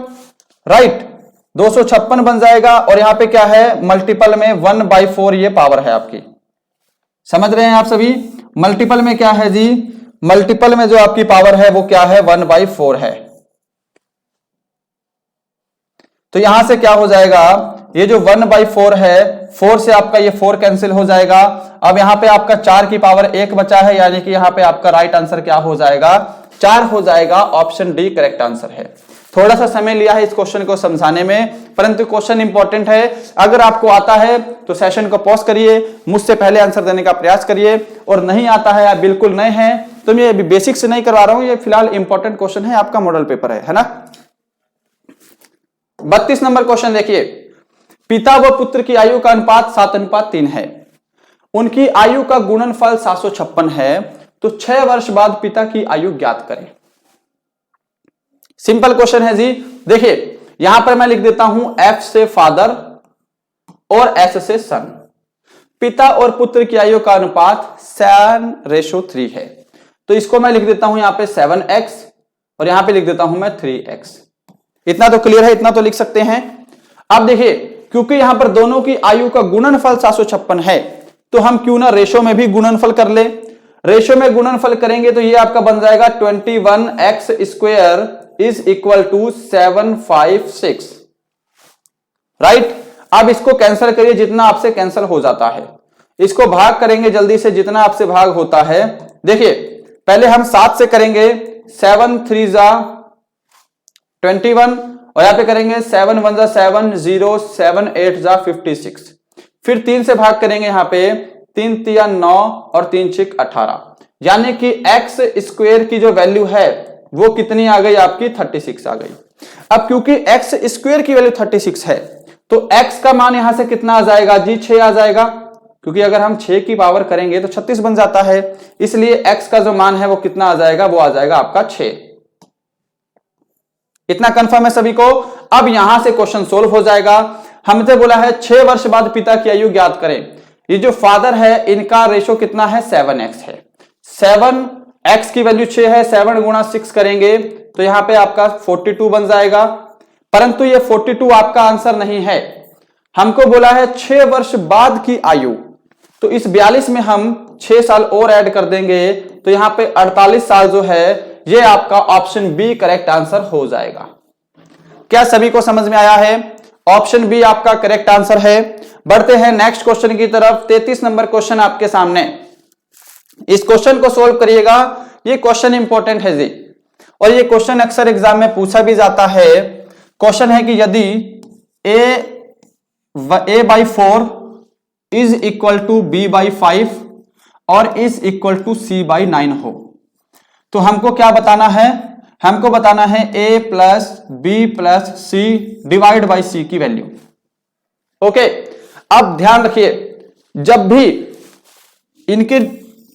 राइट, 256 बन जाएगा। और यहां पे क्या है, मल्टीपल में 1/4 ये पावर है आपकी, समझ रहे हैं आप सभी। मल्टीपल में क्या है जी, मल्टीपल में जो आपकी पावर है वो क्या है, 1/4 है। तो यहां से क्या हो जाएगा, ये जो 1/4 है, 4 से आपका ये 4 कैंसिल हो जाएगा। अब यहां पे आपका 4 की पावर 1 बचा है, यानी कि यहां पे आपका राइट आंसर क्या हो जाएगा, 4 हो जाएगा। ऑप्शन डी करेक्ट आंसर है। थोड़ा सा समय लिया है इस क्वेश्चन को समझाने में, परंतु क्वेश्चन इंपॉर्टेंट है। अगर आपको आता है तो सेशन को पॉज करिए, मुझसे पहले आंसर देने का प्रयास करिए, और नहीं आता है, आप बिल्कुल नए हैं तो मैं अभी बेसिक से नहीं करवा रहा हूं, ये फिलहाल इंपॉर्टेंट क्वेश्चन है, आपका मॉडल पेपर है ना। 32 नंबर क्वेश्चन देखिए, पिता व पुत्र की आयु का अनुपात 7:3 है, उनकी आयु का गुणनफल 756 है, तो 6 वर्ष बाद पिता की आयु ज्ञात करें। सिंपल क्वेश्चन है जी। देखिए यहां पर मैं लिख देता हूं F से फादर और S से सन। पिता और पुत्र की आयु का अनुपात 7:3 है, तो इसको मैं लिख देता हूं यहां पे 7x और यहां पे लिख देता हूं मैं 3x। इतना तो क्लियर है, इतना तो लिख सकते हैं। अब देखिए क्योंकि यहां पर दोनों की आयु का गुणनफल 756 है, तो हम क्यों ना रेशो में भी गुणनफल कर ले। रेशो में गुणनफल करेंगे तो ये आपका बन जाएगा 21x² is equal to 756, right. अब इसको कैंसिल करिए, जितना आपसे कैंसिल हो जाता है, इसको भाग करेंगे जल्दी से, जितना आपसे भाग होता है। देखिए पहले हम 7 से करेंगे, 7 3 जा 21, और यहां पे करेंगे 7 1 जा 7 0 7 8 जा 56। फिर 3 से भाग करेंगे, यहां पे 3 3 9 और 3 6 18, यानी कि x² की जो वैल्यू है वो कितनी आ गई आपकी, 36 आ गई। अब क्योंकि x² की वैल्यू 36 है, तो x का मान यहां से कितना आ जाएगा जी, 6 आ जाएगा, क्योंकि अगर हम 6 की पावर करेंगे तो 36 बन जाता है, इसलिए x का जो मान है वो कितना आ जाएगा, वो आ जाएगा आपका 6। इतना कंफर्म है सभी को। अब यहां से क्वेश्चन सोल्व हो जाएगा। हमसे बोला है 6 वर्ष बाद पिता की आयु ज्ञात करें। ये जो फादर है इनका रेशो कितना है, 7x है। 7x की वैल्यू 6 है, 7 गुणा 6 करेंगे तो यहां पे आपका 42 बन जाएगा, परंतु ये 42 आपका आंसर नहीं है। हमको बोला है 6 वर्ष बाद की आयु, तो इस 42 में हम 6 साल और ऐड कर देंगे, तो यहां पे 48 साल जो है ये आपका ऑप्शन बी करेक्ट आंसर हो जाएगा। क्या सभी को समझ में आया है? ऑप्शन बी आपका करेक्ट आंसर है। बढ़ते हैं नेक्स्ट क्वेश्चन की तरफ। 33 नंबर क्वेश्चन आपके सामने, इस क्वेश्चन को सोल्व करिएगा। ये क्वेश्चन इंपॉर्टेंट है जी, और ये क्वेश्चन अक्सर एग्जाम में पूछा भी जाता है। क्वेश्चन है कि यदि a/4 is equal to b/5 और इज इक्वल टू c/9 हो, तो हमको क्या बताना है, हमको बताना है a plus B plus C divide by C की वैल्यू। ओके, अब ध्यान रखिए, जब भी इनके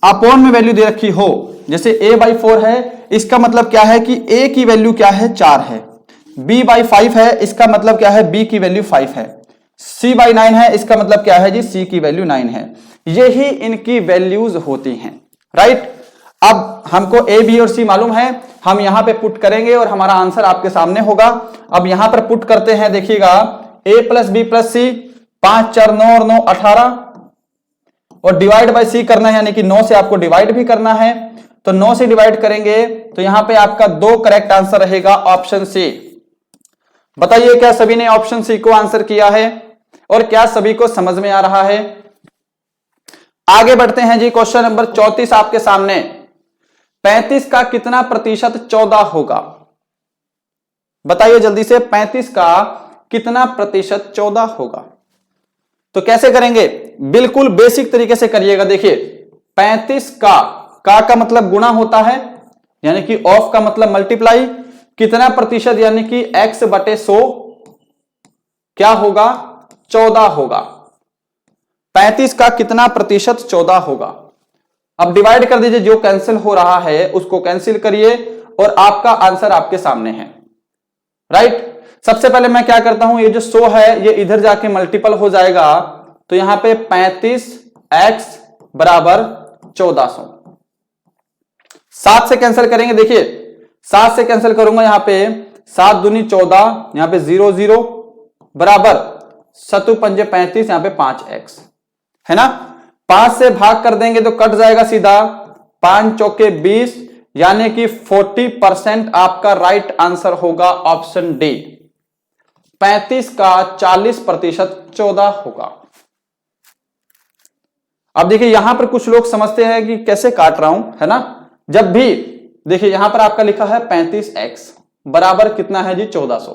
अपोन में वैल्यू दे रखी हो, जैसे a/4 है, इसका मतलब क्या है कि a की वैल्यू क्या है 4 है, b/5 है, इसका मतलब क्या है b की वैल्यू 5 है, c/9 है, इसका मतलब क्या है जी c की वैल्यू 9 है। यही इनकी वैल्यूज होती हैं, राइट। अब हमको a b और c मालूम है, हम यहां पे पुट करेंगे और हमारा आंसर आपके सामने होगा। अब यहां पर पुट करते हैं, देखिएगा a + b + c, 5 4 9 और 9 18, और डिवाइड बाय c करना है, यानी कि 9 से आपको डिवाइड भी करना है। तो 9 से डिवाइड करेंगे तो यहां पे आपका 2 करेक्ट आंसर रहेगा, ऑप्शन सी। बताइए क्या सभी ने ऑप्शन सी को आंसर किया है और क्या सभी को समझ में आ रहा है? आगे बढ़ते हैं जी, क्वेश्चन नंबर 34 आपके सामने। 35 का कितना प्रतिशत 14 होगा? बताइए जल्दी से, 35 का कितना प्रतिशत 14 होगा? तो कैसे करेंगे? बिल्कुल बेसिक तरीके से करिएगा। देखिए 35 का मतलब गुणा होता है, यानी कि ऑफ का मतलब मल्टीप्लाई, कितना प्रतिशत यानी कि x/100 क्या होगा? 14 होगा। 35 का कितना प्रतिशत 14 होगा? अब डिवाइड कर दीजिए, जो कैंसिल हो रहा है उसको कैंसिल करिए और आपका आंसर आपके सामने है, राइट। सबसे पहले मैं क्या करता हूं, ये जो 100 है ये इधर जाके मल्टीपल हो जाएगा, तो यहां पे 35x = 1400। 7 से कैंसिल करेंगे, देखिए 7 से कैंसिल करूंगा, यहां पे 7 दूनी 14, यहां पे 0 0 बराबर 7 पंजे 35, यहां पे 5x है ना। 5 से भाग कर देंगे तो कट जाएगा सीधा, 5 चौके 20, यानी कि 40% आपका राइट आंसर होगा ऑप्शन डी। 35 का 40% 14 होगा। अब देखिए यहां पर कुछ लोग समझते हैं कि कैसे काट रहा हूं, है ना। जब भी देखिए यहां पर आपका लिखा है 35x बराबर कितना है जी 1400।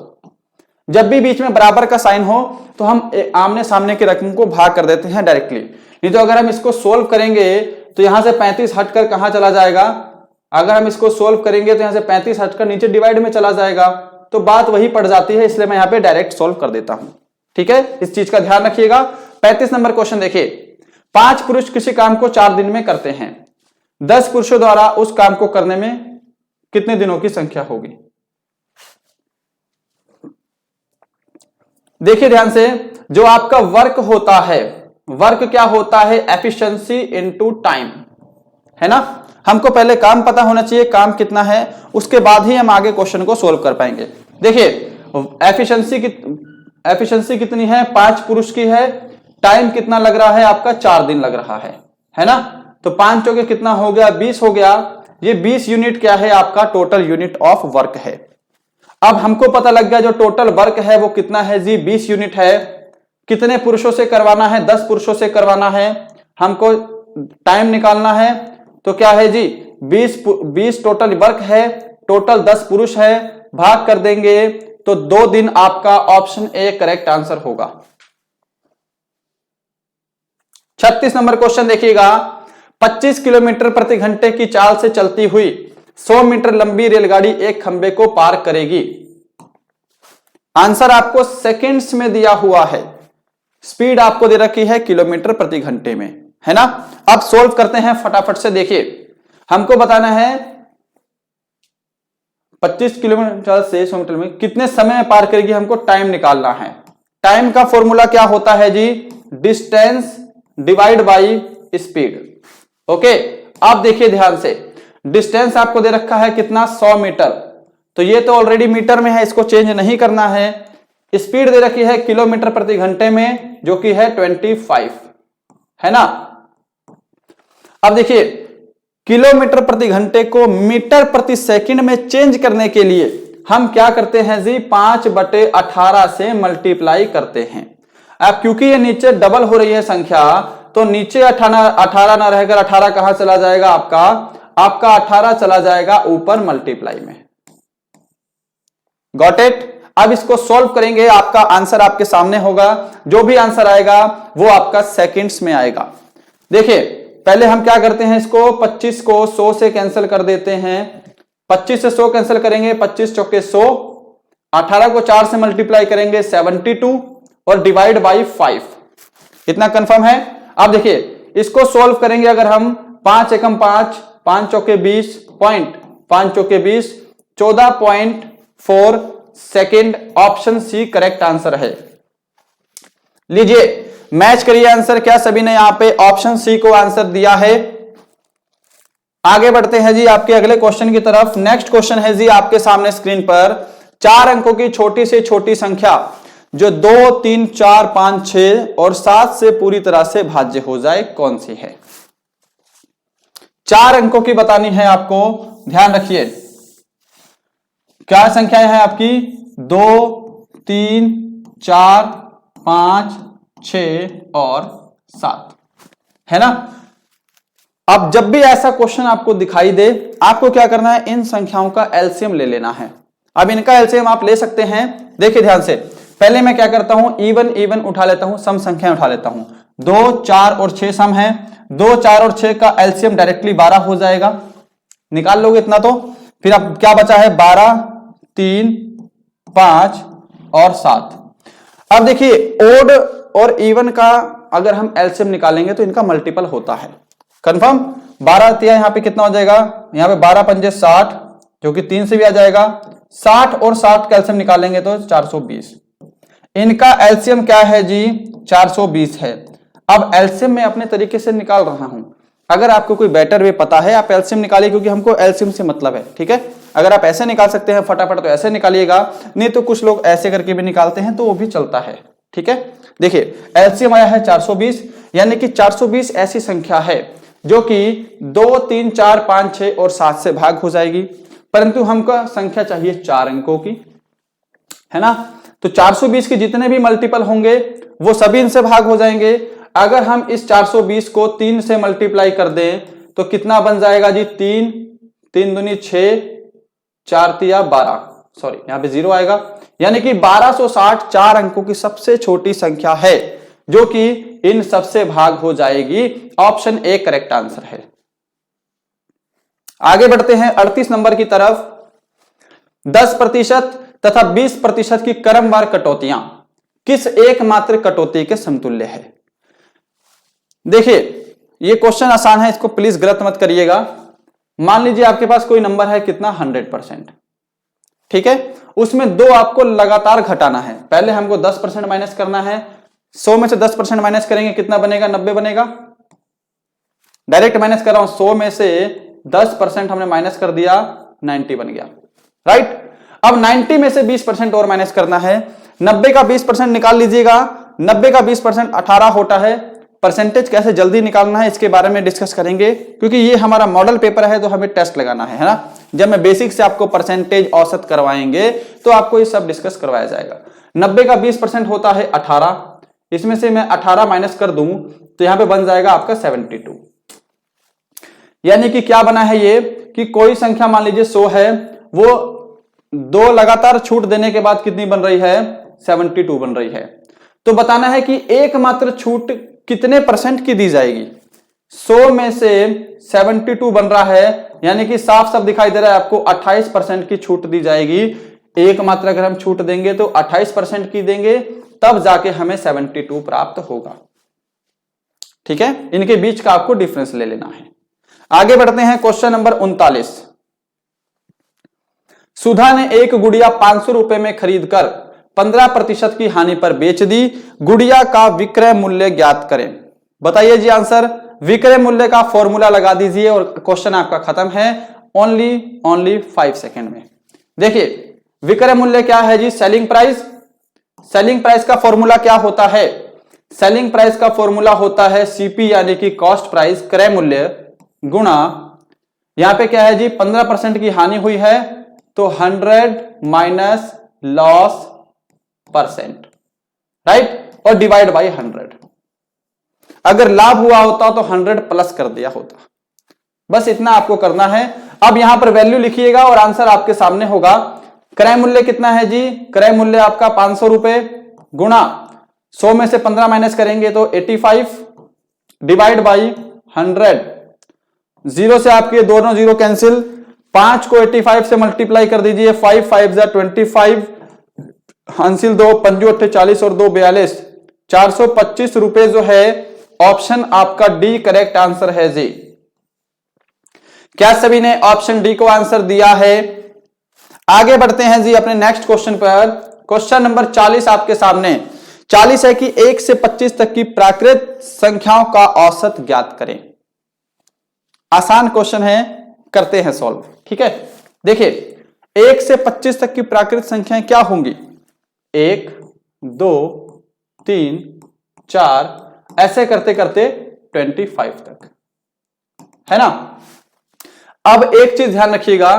जब भी बीच में बराबर का साइन हो तो हम आमने सामने की रकम को भाग कर देते हैं डायरेक्टली, नहीं तो अगर हम इसको सोल्व करेंगे तो यहां से 35 हटकर कहां चला जाएगा? अगर हम इसको सोल्व करेंगे तो यहां से 35 हटकर नीचे डिवाइड में चला जाएगा, तो बात वही पड़ जाती है, इसलिए मैं यहां पे डायरेक्ट सोल्व कर देता हूं। ठीक है, इस चीज का ध्यान रखिएगा। 35 नंबर क्वेश्चन देखिए, 5 पुरुष किसी काम को 4 दिन में करते हैं, 10 पुरुषों द्वारा उस काम को करने में कितने दिनों की संख्या होगी? देखिए ध्यान से, जो आपका वर्क होता है, वर्क क्या होता है? एफिशिएंसी इनटू टाइम, है ना। हमको पहले काम पता होना चाहिए, काम कितना है, उसके बाद ही हम आगे क्वेश्चन को सोल्व कर पाएंगे। देखिए एफिशिएंसी कितनी है? 5 पुरुष की है। टाइम कितना लग रहा है आपका? 4 दिन लग रहा है ना। तो 5 चौके कितना हो गया? 20 हो गया। ये 20 यूनिट क्या है? आपका टोटल यूनिट ऑफ वर्क है। अब हमको पता लग गया जो टोटल वर्क है वो कितना है जी? 20 यूनिट है। कितने पुरुषों से करवाना है? 10 पुरुषों से करवाना है। हमको टाइम निकालना है, तो क्या है जी? 20 टोटल वर्क है, टोटल 10 पुरुष है, भाग कर देंगे तो 2 दिन आपका ऑप्शन ए करेक्ट आंसर होगा। 36 नंबर क्वेश्चन देखिएगा, 25 किलोमीटर प्रति घंटे की चाल से चलती हुई 100 मीटर लंबी रेलगाड़ी एक खंबे को पार करेगी। आंसर आपको सेकंड्स में दिया हुआ है, स्पीड आपको दे रखी है किलोमीटर प्रति घंटे में, है ना। अब सोल्व करते हैं फटाफट से। देखिए हमको बताना है 25 किलोमीटर से 100 मीटर में कितने समय में पार करेगी, हमको टाइम निकालना है। टाइम का फॉर्मूला क्या होता है जी? Distance divide by speed. Okay, अब देखिए ध्यान से, डिस्टेंस आपको दे रखा है कितना? 100 मीटर, तो ये तो ऑलरेडी मीटर में है, इसको चेंज नहीं करना है। स्पीड दे रखी है किलोमीटर प्रति घंटे में, जो कि है 25, है ना। अब देखिए किलोमीटर प्रति घंटे को मीटर प्रति सेकंड में चेंज करने के लिए हम क्या करते हैं जी? 5/18 से मल्टीप्लाई करते हैं। अब क्योंकि ये नीचे डबल हो रही है संख्या, तो नीचे 18 ना रहकर 18 कहां चला जाएगा? आपका 18 चला जाएगा ऊपर मल्टीप्लाई में। Got it. अब इसको सोल्व करेंगे, आपका आंसर आपके सामने होगा। जो भी आंसर आएगा वो आपका सेकंड्स में आएगा। देखिए पहले हम क्या करते हैं, इसको 25 को 100 से कैंसिल कर देते हैं। 25 से 100 कैंसिल करेंगे, 25 चौके 100, 18 को 4 से मल्टीप्लाई करेंगे 72 और डिवाइड बाई 5। इतना कंफर्म है। अब देखिए इसको सोल्व करेंगे, अगर हम 5 एकम 5, 5 चौके 20, 5 चौके 20, 14.4 second. Option C correct answer है। लीजिए मैच करिए आंसर। क्या सभी ने यहां पे ऑप्शन सी को आंसर दिया है? आगे बढ़ते हैं जी आपके अगले क्वेश्चन की तरफ। नेक्स्ट क्वेश्चन है जी आपके सामने स्क्रीन पर, 4 अंकों की छोटी से छोटी संख्या जो 2, 3, 4, 5, 6 और 7 से पूरी तरह से भाज्य हो जाए, कौन सी है? 4 अंकों की बतानी है आपको, ध्यान रखिए। क्या संख्याएं हैं आपकी? 2, 3, 4, 5, 6 और 7, है ना? अब जब भी ऐसा क्वेश्चन आपको दिखाई दे, आपको क्या करना है? इन संख्याओं का एलसीएम ले लेना है। अब इनका एलसीएम आप ले सकते हैं। देखिए ध्यान से, पहले मैं क्या करता हूं? इवन उठा लेता हूं, सम संख्या उठा लेता हूं। 2, 4 और 6 सम है। 2, 4 और 6 का एलसीएम डायरेक्टली 12 हो जाएगा। निकाल लोगे इतना तो। फिर अब क्या बचा है? 12, 3, 5 और 7। अब देखिए ओड और इवन का अगर हम एलसीएम निकालेंगे तो इनका मल्टीपल होता है, कंफर्म। 12 तिया यहां पे कितना हो जाएगा? यहां पे 12 पंजे 60, जो कि 3 से भी आ जाएगा। 60 और 60 का एलसीएम निकालेंगे तो 420। इनका एलसीएम क्या है जी? 420 है। अब एलसीएम मैं अपने तरीके से निकाल रहा हूं। अगर आपको कोई बेटर वे पता है, आप एलसीएम निकालिए, क्योंकि हमको एलसीएम से मतलब है, ठीक है। अगर आप ऐसे निकाल सकते हैं फटाफट तो ऐसे निकालिएगा, नहीं तो कुछ लोग ऐसे करके भी निकालते हैं तो वो भी चलता है, ठीक है। देखिए एलसीएम आया है 420, यानी कि 420 ऐसी संख्या है जो कि 2, 3, 4, 5, 6 और 7 से भाग हो जाएगी, परंतु हमको संख्या चाहिए 4 अंकों की, है ना। तो 420 के जितने भी मल्टीपल होंगे वो सभी इनसे भाग हो जाएंगे। अगर हम इस 420 को 3 से मल्टीप्लाई कर दें तो कितना बन जाएगा जी? 3, 3 दूनी 6, 4 तिया 12, सॉरी यहां पे 0 आएगा, यानी कि 1260 4 अंकों की सबसे छोटी संख्या है जो कि इन सबसे भाग हो जाएगी। ऑप्शन ए करेक्ट आंसर है। आगे बढ़ते हैं 38 नंबर की तरफ। 10% तथा 20% की क्रमवार कटौतियां किस एकमात्र कटौती के समतुल्य है? देखिए ये क्वेश्चन आसान है, इसको प्लीज गलत मत करिएगा। मान लीजिए आपके पास कोई नंबर है कितना? 100%, ठीक है। उसमें 2 आपको लगातार घटाना है। पहले हमको 10% माइनस करना है। 100 में से 10% माइनस करेंगे कितना बनेगा? 90 बनेगा। डायरेक्ट माइनस कर रहा हूं, 100 में से 10% हमने माइनस कर दिया, 90 बन गया, राइट। अब 90 में से 20% और माइनस करना है। 90 का 20% निकाल लीजिएगा। 90 का 20% 18 होता है। परसेंटेज कैसे जल्दी निकालना है इसके बारे में डिस्कस करेंगे, क्योंकि ये हमारा मॉडल पेपर है तो हमें टेस्ट लगाना है ना। जब मैं बेसिक से आपको परसेंटेज औसत करवाएंगे तो आपको ये सब डिस्कस करवाया जाएगा। 90 का 20% होता है 18। इसमें से मैं 18 माइनस कर दूं तो यहां पे बन जाएगा आपका 72। यानी कि क्या बना है ये कि कोई संख्या मान लीजिए 100 है, वो 2 लगातार छूट देने के बाद कितनी बन रही है? 72 बन रही है। तो बताना है कि एकमात्र छूट कितने परसेंट की दी जाएगी। 100 में से 72 बन रहा है, यानी कि साफ साफ दिखाई दे रहा है आपको 28% की छूट दी जाएगी। एकमात्र अगर हम छूट देंगे तो 28% की देंगे, तब जाके हमें 72 प्राप्त होगा, ठीक है। इनके बीच का आपको डिफरेंस ले लेना है। आगे बढ़ते हैं क्वेश्चन नंबर 39। सुधा ने एक गुड़िया 500 रुपए में खरीदकर 15% की हानि पर बेच दी। गुड़िया का विक्रय मूल्य ज्ञात करें। बताइए जी आंसर। विक्रय मूल्य का फॉर्मूला लगा दीजिए और क्वेश्चन आपका खत्म है ओनली 5 सेकेंड में। देखिए विक्रय मूल्य क्या है जी? Selling price. सेलिंग प्राइस का फॉर्मूला क्या होता है? सेलिंग प्राइस का फॉर्मूला होता है सीपी, यानी कि कॉस्ट प्राइस, क्रय मूल्य गुणा, यहां पे क्या है जी? 15% की हानि हुई है तो 100 माइनस लॉस परसेंट, राइट, और डिवाइड बाई 100। अगर लाभ हुआ होता तो 100 प्लस कर दिया होता। बस इतना आपको करना है। अब यहां पर वैल्यू लिखिएगा और आंसर आपके सामने होगा। क्रय मूल्य कितना है जी? क्रय मूल्य आपका 500 रुपए गुणा 100 में से 15 माइनस करेंगे तो 85 डिवाइड बाई 100। 0 से आपके दोनों 0 कैंसिल। 5 को 85 से मल्टीप्लाई कर दीजिए। 5 5 जा 25, हासिल 2 5 8 40 और 2 42, 425 रुपए जो है। ऑप्शन आपका डी करेक्ट आंसर है जी। क्या सभी ने ऑप्शन डी को आंसर दिया है? आगे बढ़ते हैं जी अपने नेक्स्ट क्वेश्चन पर। क्वेश्चन नंबर 40 आपके सामने। 40 है कि 1 से 25 तक की प्राकृत संख्याओं का औसत ज्ञात करें। आसान क्वेश्चन है, करते हैं सॉल्व। ठीक है, देखिए 1 से 25 तक की प्राकृत संख्याएं क्या होंगी? 1, 2, 3, 4, ऐसे करते करते 25 तक, है ना। अब एक चीज ध्यान रखिएगा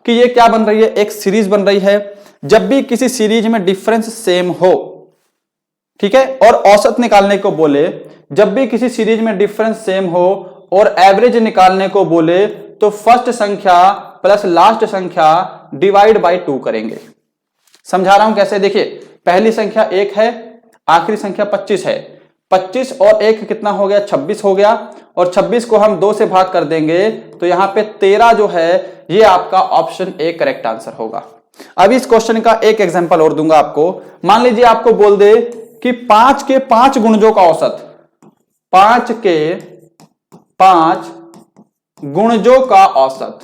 कि ये क्या बन रही है, एक सीरीज बन रही है। जब भी किसी सीरीज में डिफरेंस सेम हो, ठीक है, और औसत निकालने को बोले, जब भी किसी सीरीज में डिफरेंस सेम हो और एवरेज निकालने को बोले, तो फर्स्ट संख्या प्लस लास्ट संख्या डिवाइड बाय 2 करेंगे। समझा रहा हूं कैसे, देखिए पहली संख्या 1 है, आखिरी संख्या 25 है। 25 और 1 कितना हो गया? 26 हो गया, और 26 को हम 2 से भाग कर देंगे तो यहां पे 13 जो है, ये आपका ऑप्शन ए करेक्ट आंसर होगा। अब इस क्वेश्चन का एक एग्जांपल और दूंगा आपको। मान लीजिए आपको बोल दे कि 5 के 5 गुणजों का औसत, 5 के 5 गुणजों का औसत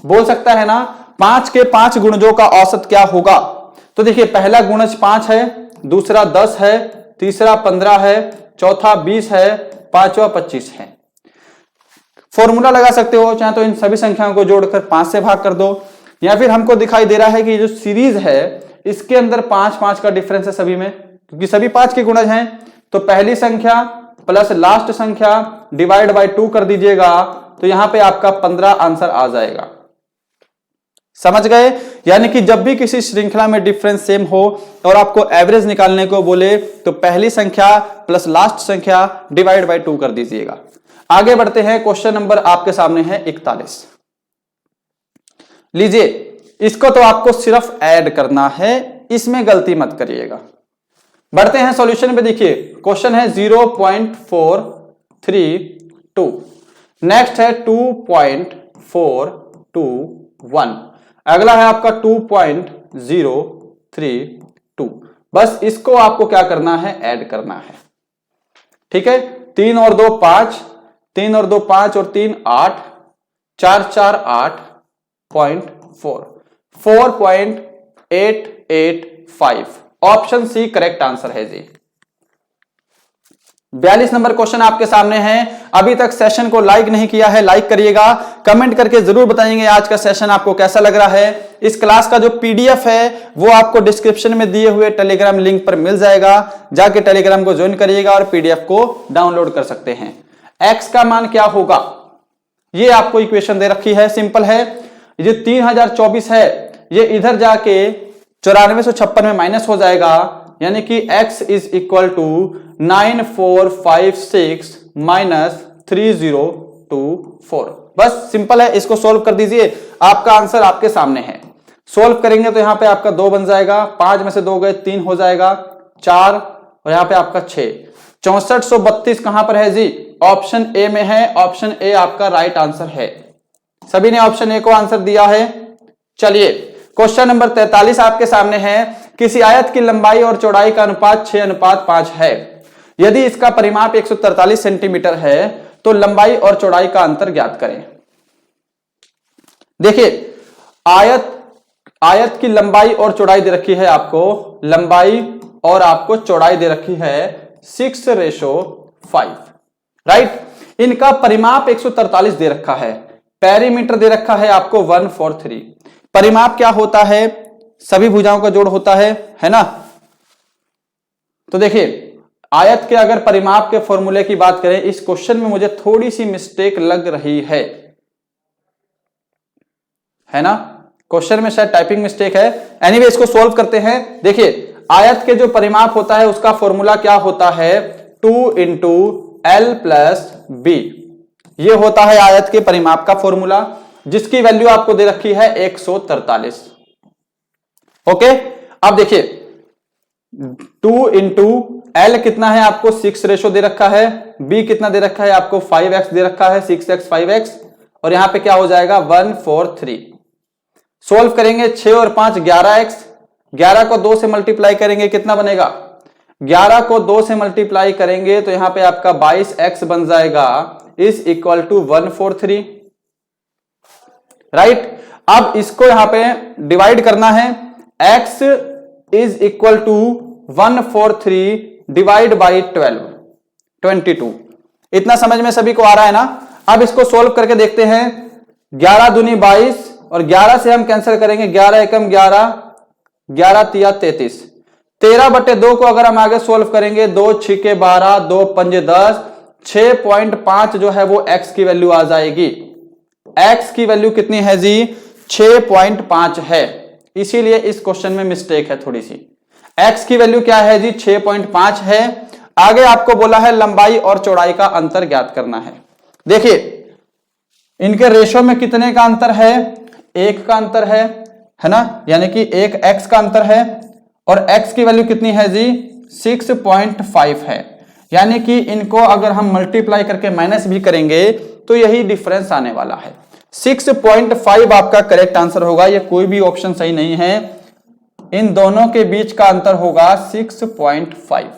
बोल सकता है ना। 5 के 5 गुणजों का औसत क्या होगा? तो देखिए पहला गुणज 5 है, दूसरा 10 है, तीसरा 15 है, चौथा 20 है, पांचवा 25 है। फॉर्मूला लगा सकते हो, चाहे तो इन सभी संख्याओं को जोड़कर 5 से भाग कर दो, या फिर हमको दिखाई दे रहा है कि जो सीरीज है इसके अंदर 5-5 का डिफरेंस है सभी में, क्योंकि सभी 5 के गुणज हैं। तो पहली संख्या प्लस लास्ट संख्या डिवाइड बाय 2 कर दीजिएगा, तो यहां पे आपका 15 आंसर आ जाएगा। समझ गए? यानी कि जब भी किसी श्रृंखला में डिफरेंस सेम हो और आपको एवरेज निकालने को बोले, तो पहली संख्या प्लस लास्ट संख्या डिवाइड बाय 2 कर दीजिएगा। आगे बढ़ते हैं, क्वेश्चन नंबर आपके सामने है 41। लीजिए, इसको तो आपको सिर्फ ऐड करना है, इसमें गलती मत करिएगा। बढ़ते हैं सॉल्यूशन पे। देखिए क्वेश्चन है 0.432, नेक्स्ट है 2.421, अगला है आपका 2.032। बस इसको आपको क्या करना है? ऐड करना है। ठीक है, 3 और 2 5, 3 और 2 5 और 3 8, 4 4 8.4, 4.885। ऑप्शन सी करेक्ट आंसर है जी। 42 नंबर क्वेश्चन आपके सामने है। अभी तक सेशन को लाइक नहीं किया है, लाइक करिएगा, कमेंट करके जरूर बताएंगे आज का सेशन आपको कैसा लग रहा है। इस क्लास का जो पीडीएफ है वो आपको डिस्क्रिप्शन में दिए हुए टेलीग्राम लिंक पर मिल जाएगा, जाके टेलीग्राम को ज्वाइन करिएगा और पीडीएफ को डाउनलोड कर सकते हैं। एक्स का मान क्या होगा? ये आपको इक्वेशन दे रखी है, सिंपल है। ये 3024 है, ये इधर जाके 9456 में माइनस हो जाएगा, यानी कि x is equal to 9456 minus 3024। बस सिंपल है, इसको सोल्व कर दीजिए, आपका आंसर आपके सामने है। सोल्व करेंगे तो यहां पे आपका 2 बन जाएगा, 5 में से 2 गए 3 हो जाएगा, 4 और यहां पे आपका 6। 6432 कहां पर है जी? ऑप्शन ए में है, ऑप्शन ए आपका राइट आंसर है। सभी ने ऑप्शन ए को आंसर दिया है। चलिए क्वेश्चन नंबर 43 आपके सामने है। किसी आयत की लंबाई और चौड़ाई का अनुपात 6:5 है। यदि इसका परिमाप 143 सेंटीमीटर है तो लंबाई और चौड़ाई का अंतर ज्ञात करें। देखिए आयत की लंबाई और चौड़ाई दे रखी है आपको, लंबाई और आपको चौड़ाई दे रखी है 6:5, राइट। इनका परिमाप 143 दे रखा है, पेरीमीटर दे रखा है आपको 143। परिमाप क्या होता है? सभी भुजाओं का जोड़ होता है ना। तो देखिए आयत के अगर परिमाप के फॉर्मूले की बात करें, इस क्वेश्चन में मुझे थोड़ी सी मिस्टेक लग रही है ना। क्वेश्चन में शायद टाइपिंग मिस्टेक है। एनीवे इसको सोल्व करते हैं। देखिए आयत के जो परिमाप होता है उसका फॉर्मूला क्या होता है? 2 × L + B। ये होता है आयत के परिमाप का फॉर्मूला, जिसकी वैल्यू आपको दे रखी है 143। ओके, अब देखिए 2 × L कितना है आपको? 6 रेशो दे रखा है। B कितना दे रखा है आपको? 5x दे रखा है, 6x 5x, और यहां पे क्या हो जाएगा? 143। सोल्व करेंगे 6 और 5 11x, 11 को 2 से मल्टीप्लाई करेंगे कितना बनेगा? 11 को 2 से मल्टीप्लाई करेंगे तो यहां पे आपका 22x बन जाएगा इज इक्वल टू 143, राइट। अब इसको यहां पे डिवाइड करना है, x is equal to 143 divide by 22। इतना समझ में सभी को आ रहा है ना। अब इसको सोल्व करके देखते हैं। 11 दूनी 22 और 11 से हम कैंसिल करेंगे, 11 एकम 11, 11 तिया 33, 13/2 को अगर हम आगे सोल्व करेंगे 2 6 12, 2 5 10, 6.5 जो है वो x की वैल्यू आ जाएगी। x की वैल्यू कितनी है जी? 6.5 है। इसीलिए इस क्वेश्चन में मिस्टेक है थोड़ी सी। x की वैल्यू क्या है जी? 6.5 है। आगे आपको बोला है लंबाई और चौड़ाई का अंतर ज्ञात करना है। देखिए इनके रेशो में कितने का अंतर है? 1 का अंतर है ना, यानी कि 1 x का अंतर है। और x की वैल्यू कितनी है जी? 6.5 है। यानी कि इनको अगर हम मल्टीप्लाई करके माइनस भी करेंगे तो यही डिफरेंस आने वाला है। 6.5 आपका करेक्ट आंसर होगा। ये कोई भी ऑप्शन सही नहीं है। इन दोनों के बीच का अंतर होगा 6.5।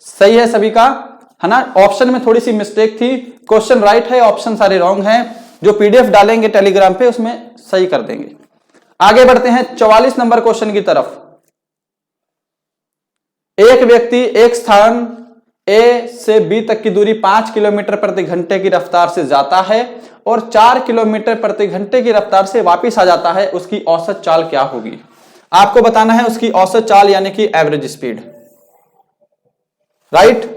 सही है सभी का, है ना। ऑप्शन में थोड़ी सी मिस्टेक थी। क्वेश्चन राइट है, ऑप्शन सारे रॉन्ग हैं। जो पीडीएफ डालेंगे टेलीग्राम पे उसमें सही कर देंगे। आगे बढ़ते हैं 44 नंबर क्वेश्चन की तरफ। एक व्यक्ति एक स्थान A से B तक की दूरी 5 किलोमीटर प्रति घंटे की रफ्तार से जाता है और 4 किलोमीटर प्रति घंटे की रफ्तार से वापस आ जाता है। उसकी औसत चाल क्या होगी? आपको बताना है उसकी औसत चाल यानी कि एवरेज स्पीड, राइट।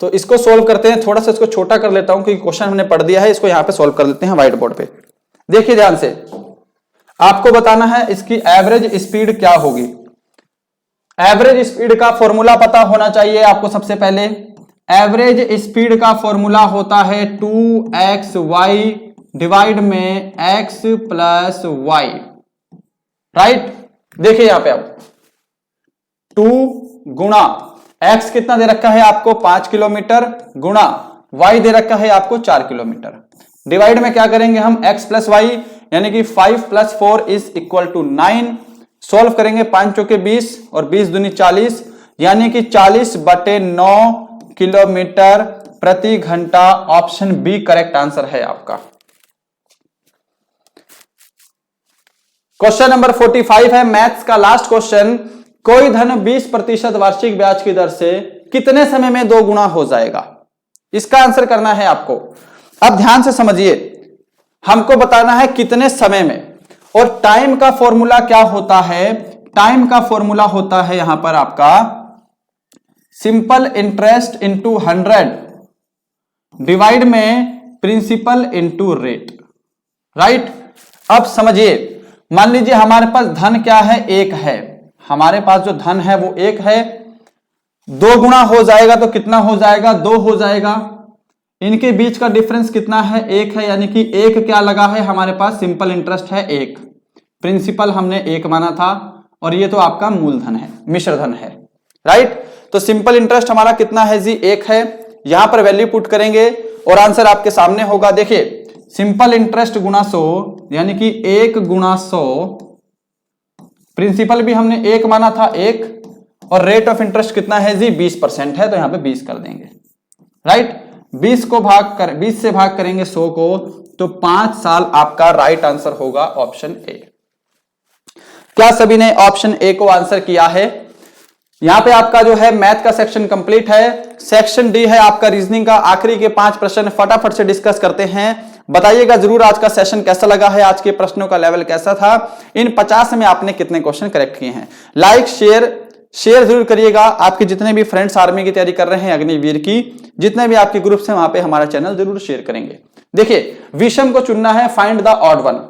तो इसको सोल्व करते हैं। थोड़ा सा इसको छोटा कर लेता हूं क्योंकि क्वेश्चन हमने पढ़ दिया है। इसको यहां पे सोल्व कर लेते हैं व्हाइट बोर्ड पे। देखिए ध्यान से, आपको बताना है इसकी एवरेज स्पीड क्या होगी। एवरेज स्पीड का फॉर्मूला पता होना चाहिए आपको। सबसे पहले एवरेज स्पीड का फॉर्मूला होता है 2xy डिवाइड में x प्लस y, राइट। देखिए यहां पे अब 2 गुणा x कितना दे रखा है आपको? 5 किलोमीटर, गुणा y दे रखा है आपको 4 किलोमीटर। डिवाइड में क्या करेंगे हम? x प्लस वाई, यानी कि 5 plus 4 is equal to 9। Solve करेंगे 5 चौके 20 और 20 दूनी 40, यानी कि 40/9 किलोमीटर प्रति घंटा। ऑप्शन बी करेक्ट आंसर है आपका। क्वेश्चन नंबर 45 है मैथ्स का लास्ट क्वेश्चन। कोई धन 20% वार्षिक ब्याज की दर से कितने समय में 2 गुना हो जाएगा? इसका आंसर करना है आपको। अब ध्यान से समझिए, हमको बताना है कितने समय में। और टाइम का फॉर्मूला क्या होता है? टाइम का फॉर्मूला होता है यहां पर आपका सिंपल इंटरेस्ट इंटू 100 डिवाइड में प्रिंसिपल इंटू रेट, राइट। अब समझिए, मान लीजिए हमारे पास धन क्या है? 1 है। हमारे पास जो धन है वो 1 है। 2 गुना हो जाएगा तो कितना हो जाएगा? 2 हो जाएगा। इनके बीच का डिफरेंस कितना है? 1 है, यानी कि 1 क्या लगा है हमारे पास? सिंपल इंटरेस्ट है 1, प्रिंसिपल हमने 1 माना था, और ये तो आपका मूलधन है, मिश्र धन है, राइट। तो सिंपल इंटरेस्ट हमारा कितना है जी? 1 है। यहां पर वैल्यू पुट करेंगे और आंसर आपके सामने होगा। देखिए सिंपल इंटरेस्ट गुना 100, यानी कि 1 गुना 100। प्रिंसिपल भी हमने 1 माना था 1, और रेट ऑफ इंटरेस्ट कितना है जी? 20% है, तो यहां पे 20 कर देंगे, राइट। 20 से भाग करेंगे 100 को, तो 5 साल आपका राइट आंसर होगा ऑप्शन ए। क्या सभी ने ऑप्शन ए को आंसर किया है? यहां पे आपका जो है मैथ का सेक्शन कंप्लीट है। सेक्शन डी है आपका रीजनिंग का। आखिरी के 5 प्रश्न फटाफट से डिस्कस करते हैं। बताइएगा जरूर आज का सेशन कैसा लगा है, आज के प्रश्नों का लेवल कैसा था, इन 50 में आपने कितने क्वेश्चन करेक्ट किए हैं। लाइक शेयर जरूर करिएगा। आपके जितने भी फ्रेंड्स आर्मी की तैयारी कर रहे हैं, अग्निवीर की, जितने भी आपके ग्रुप्स हैं वहां पे हमारा चैनल जरूर शेयर करेंगे। देखिए विषम को चुनना है, फाइंड द ऑड वन।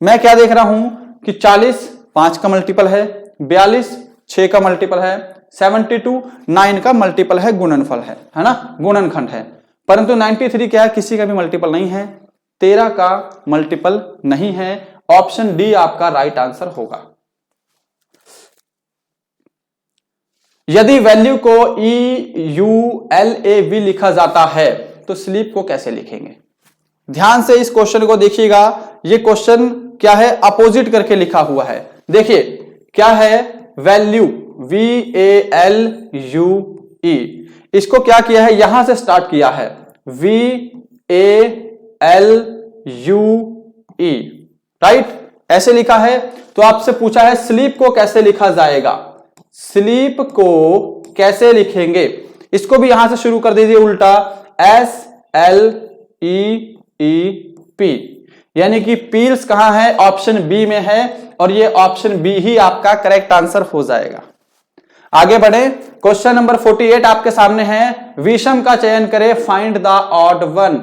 मैं क्या देख रहा हूं कि 40 5 का मल्टीपल है, 42 6 का मल्टीपल है, 72 9 का मल्टीपल है, गुणनफल है ना, गुणनखंड है। परंतु 93 क्या है? किसी का भी मल्टीपल नहीं है, 13 का मल्टीपल नहीं है। ऑप्शन डी आपका राइट आंसर होगा। यदि वैल्यू को EULAV लिखा जाता है तो स्लीप को कैसे लिखेंगे? ध्यान से इस क्वेश्चन को देखिएगा। ये क्वेश्चन क्या है, अपोजिट करके लिखा हुआ है। देखिए क्या है, वैल्यू, VALUE, इसको क्या किया है, यहां से स्टार्ट किया है, VALUE, राइट, ऐसे लिखा है। तो आपसे पूछा है स्लीप को कैसे लिखा जाएगा, स्लीप को कैसे लिखेंगे, इसको भी यहां से शुरू कर दीजिए उल्टा, SLEEP, यानी कि पील्स कहां है, ऑप्शन बी में है, और ये ऑप्शन बी ही आपका करेक्ट आंसर हो जाएगा। आगे बढ़े, क्वेश्चन नंबर 48 आपके सामने है, विषम का चयन करें, फाइंड द ऑड वन।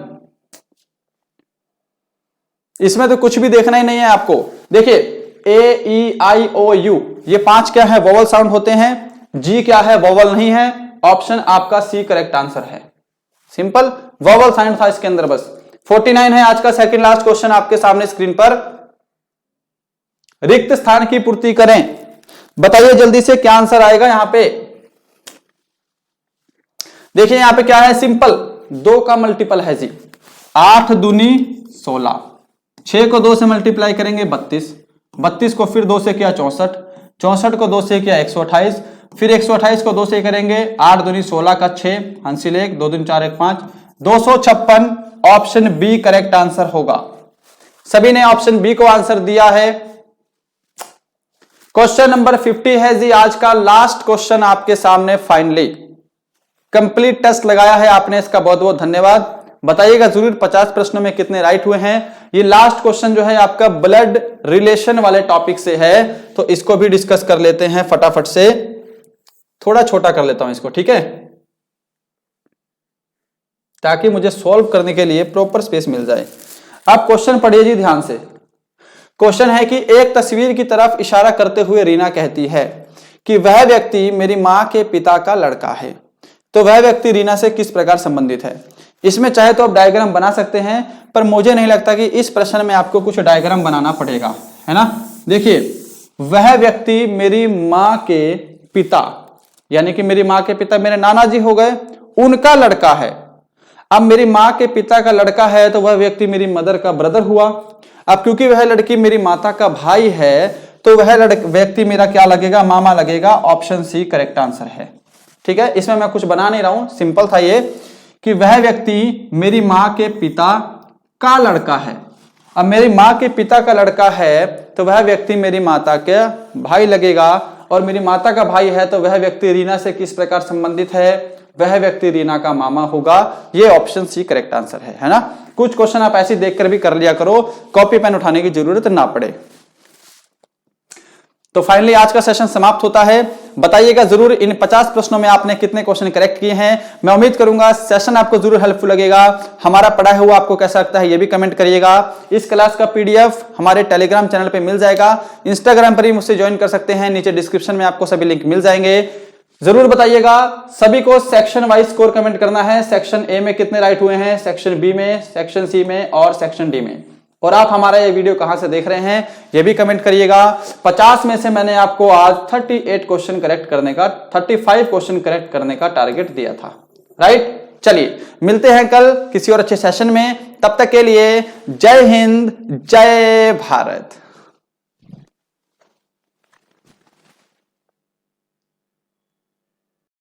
इसमें तो कुछ भी देखना ही नहीं है आपको। देखिए AEIOU ये 5 क्या है, वोवल साउंड होते हैं, G क्या है, वोवल नहीं है, ऑप्शन आपका सी करेक्ट आंसर है। सिंपल वोवल साउंड था इसके अंदर बस। 49 है आज का सेकंड लास्ट क्वेश्चन आपके सामने स्क्रीन पर, रिक्त स्थान की पूर्ति करें। बताइए जल्दी से क्या आंसर आएगा यहां पे। देखिए यहां पे क्या है, सिंपल 2 का मल्टीपल है जी, 8 दूनी 16, 6 को 2 से मल्टीप्लाई करेंगे 32, 32 को फिर 2 से किया 64, 64 को 2 से किया 128, फिर 128 को 2 से करेंगे 8 दूनी 16 का 6, हासिल 1, 2 दूनी 4 1 5, 256, ऑप्शन बी करेक्ट आंसर होगा। सभी ने ऑप्शन बी को आंसर दिया है। क्वेश्चन नंबर 50 है जी आज का लास्ट क्वेश्चन आपके सामने, फाइनली कंप्लीट टेस्ट लगाया है आपने, इसका बहुत बहुत धन्यवाद। बताइएगा जरूर 50 प्रश्नों में कितने राइट हुए हैं। ये लास्ट क्वेश्चन जो है आपका ब्लड रिलेशन वाले टॉपिक से है, तो इसको भी डिस्कस कर लेते हैं फटाफट से। थोड़ा छोटा कर लेता हूं इसको, ठीक है, ताकि मुझे सॉल्व करने के लिए प्रॉपर स्पेस मिल जाए। अब क्वेश्चन पढ़िए जी ध्यान से। क्वेश्चन है कि एक तस्वीर की तरफ इशारा करते हुए रीना कहती है कि वह व्यक्ति मेरी मां के पिता का लड़का है, तो वह व्यक्ति रीना से किस प्रकार संबंधित है। इसमें चाहे तो आप डायग्राम बना सकते हैं, पर मुझे नहीं लगता कि इस प्रश्न में आपको कुछ डायग्राम बनाना पड़ेगा, है ना। देखिए वह व्यक्ति मेरी मां के पिता, यानी कि मेरी मां के पिता मेरे नाना जी हो गए, उनका लड़का है। अब मेरी मां के पिता का लड़का है तो वह व्यक्ति मेरी मदर का ब्रदर हुआ। अब क्योंकि वह लड़की मेरी माता का भाई है, तो वह व्यक्ति मेरा क्या लगेगा, मामा लगेगा। ऑप्शन सी करेक्ट आंसर है। ठीक है, इसमें मैं कुछ बना नहीं रहा हूं, सिंपल था ये कि वह व्यक्ति मेरी मां के पिता का लड़का है। अब मेरी मां के पिता का लड़का है तो वह व्यक्ति मेरी माता के भाई लगेगा, और मेरी माता का भाई है तो वह व्यक्ति रीना से किस प्रकार संबंधित है, वह व्यक्ति रीना का मामा होगा। ये ऑप्शन सी करेक्ट आंसर है ना। कुछ क्वेश्चन आप ऐसे देखकर भी कर लिया करो, कॉपी पेन उठाने की जरूरत ना पड़े। तो फाइनली आज का सेशन समाप्त होता है। बताइएगा जरूर इन 50 प्रश्नों में आपने कितने क्वेश्चन करेक्ट किए हैं। मैं उम्मीद करूंगा सेशन आपको जरूर हेल्पफुल लगेगा। हमारा पढ़ाया हुआ आपको कैसा लगता है ये भी कमेंट करिएगा। इस क्लास का पीडीएफ हमारे टेलीग्राम चैनल पे मिल जाएगा, इंस्टाग्राम पर भी मुझसे ज्वाइन कर सकते हैं, नीचे डिस्क्रिप्शन में आपको सभी लिंक मिल जाएंगे। जरूर बताइएगा। सभी को सेक्शन वाइज स्कोर कमेंट करना है, सेक्शन ए में कितने राइट हुए हैं, सेक्शन बी में, सेक्शन सी में और सेक्शन डी में। और आप हमारा ये वीडियो कहां से देख रहे हैं ये भी कमेंट करिएगा। 50 में से मैंने आपको आज 38 क्वेश्चन करेक्ट करने का, 35 क्वेश्चन करेक्ट करने का टारगेट दिया था, राइट। चलिए मिलते हैं कल किसी और अच्छे सेशन में, तब तक के लिए जय हिंद, जय भारत।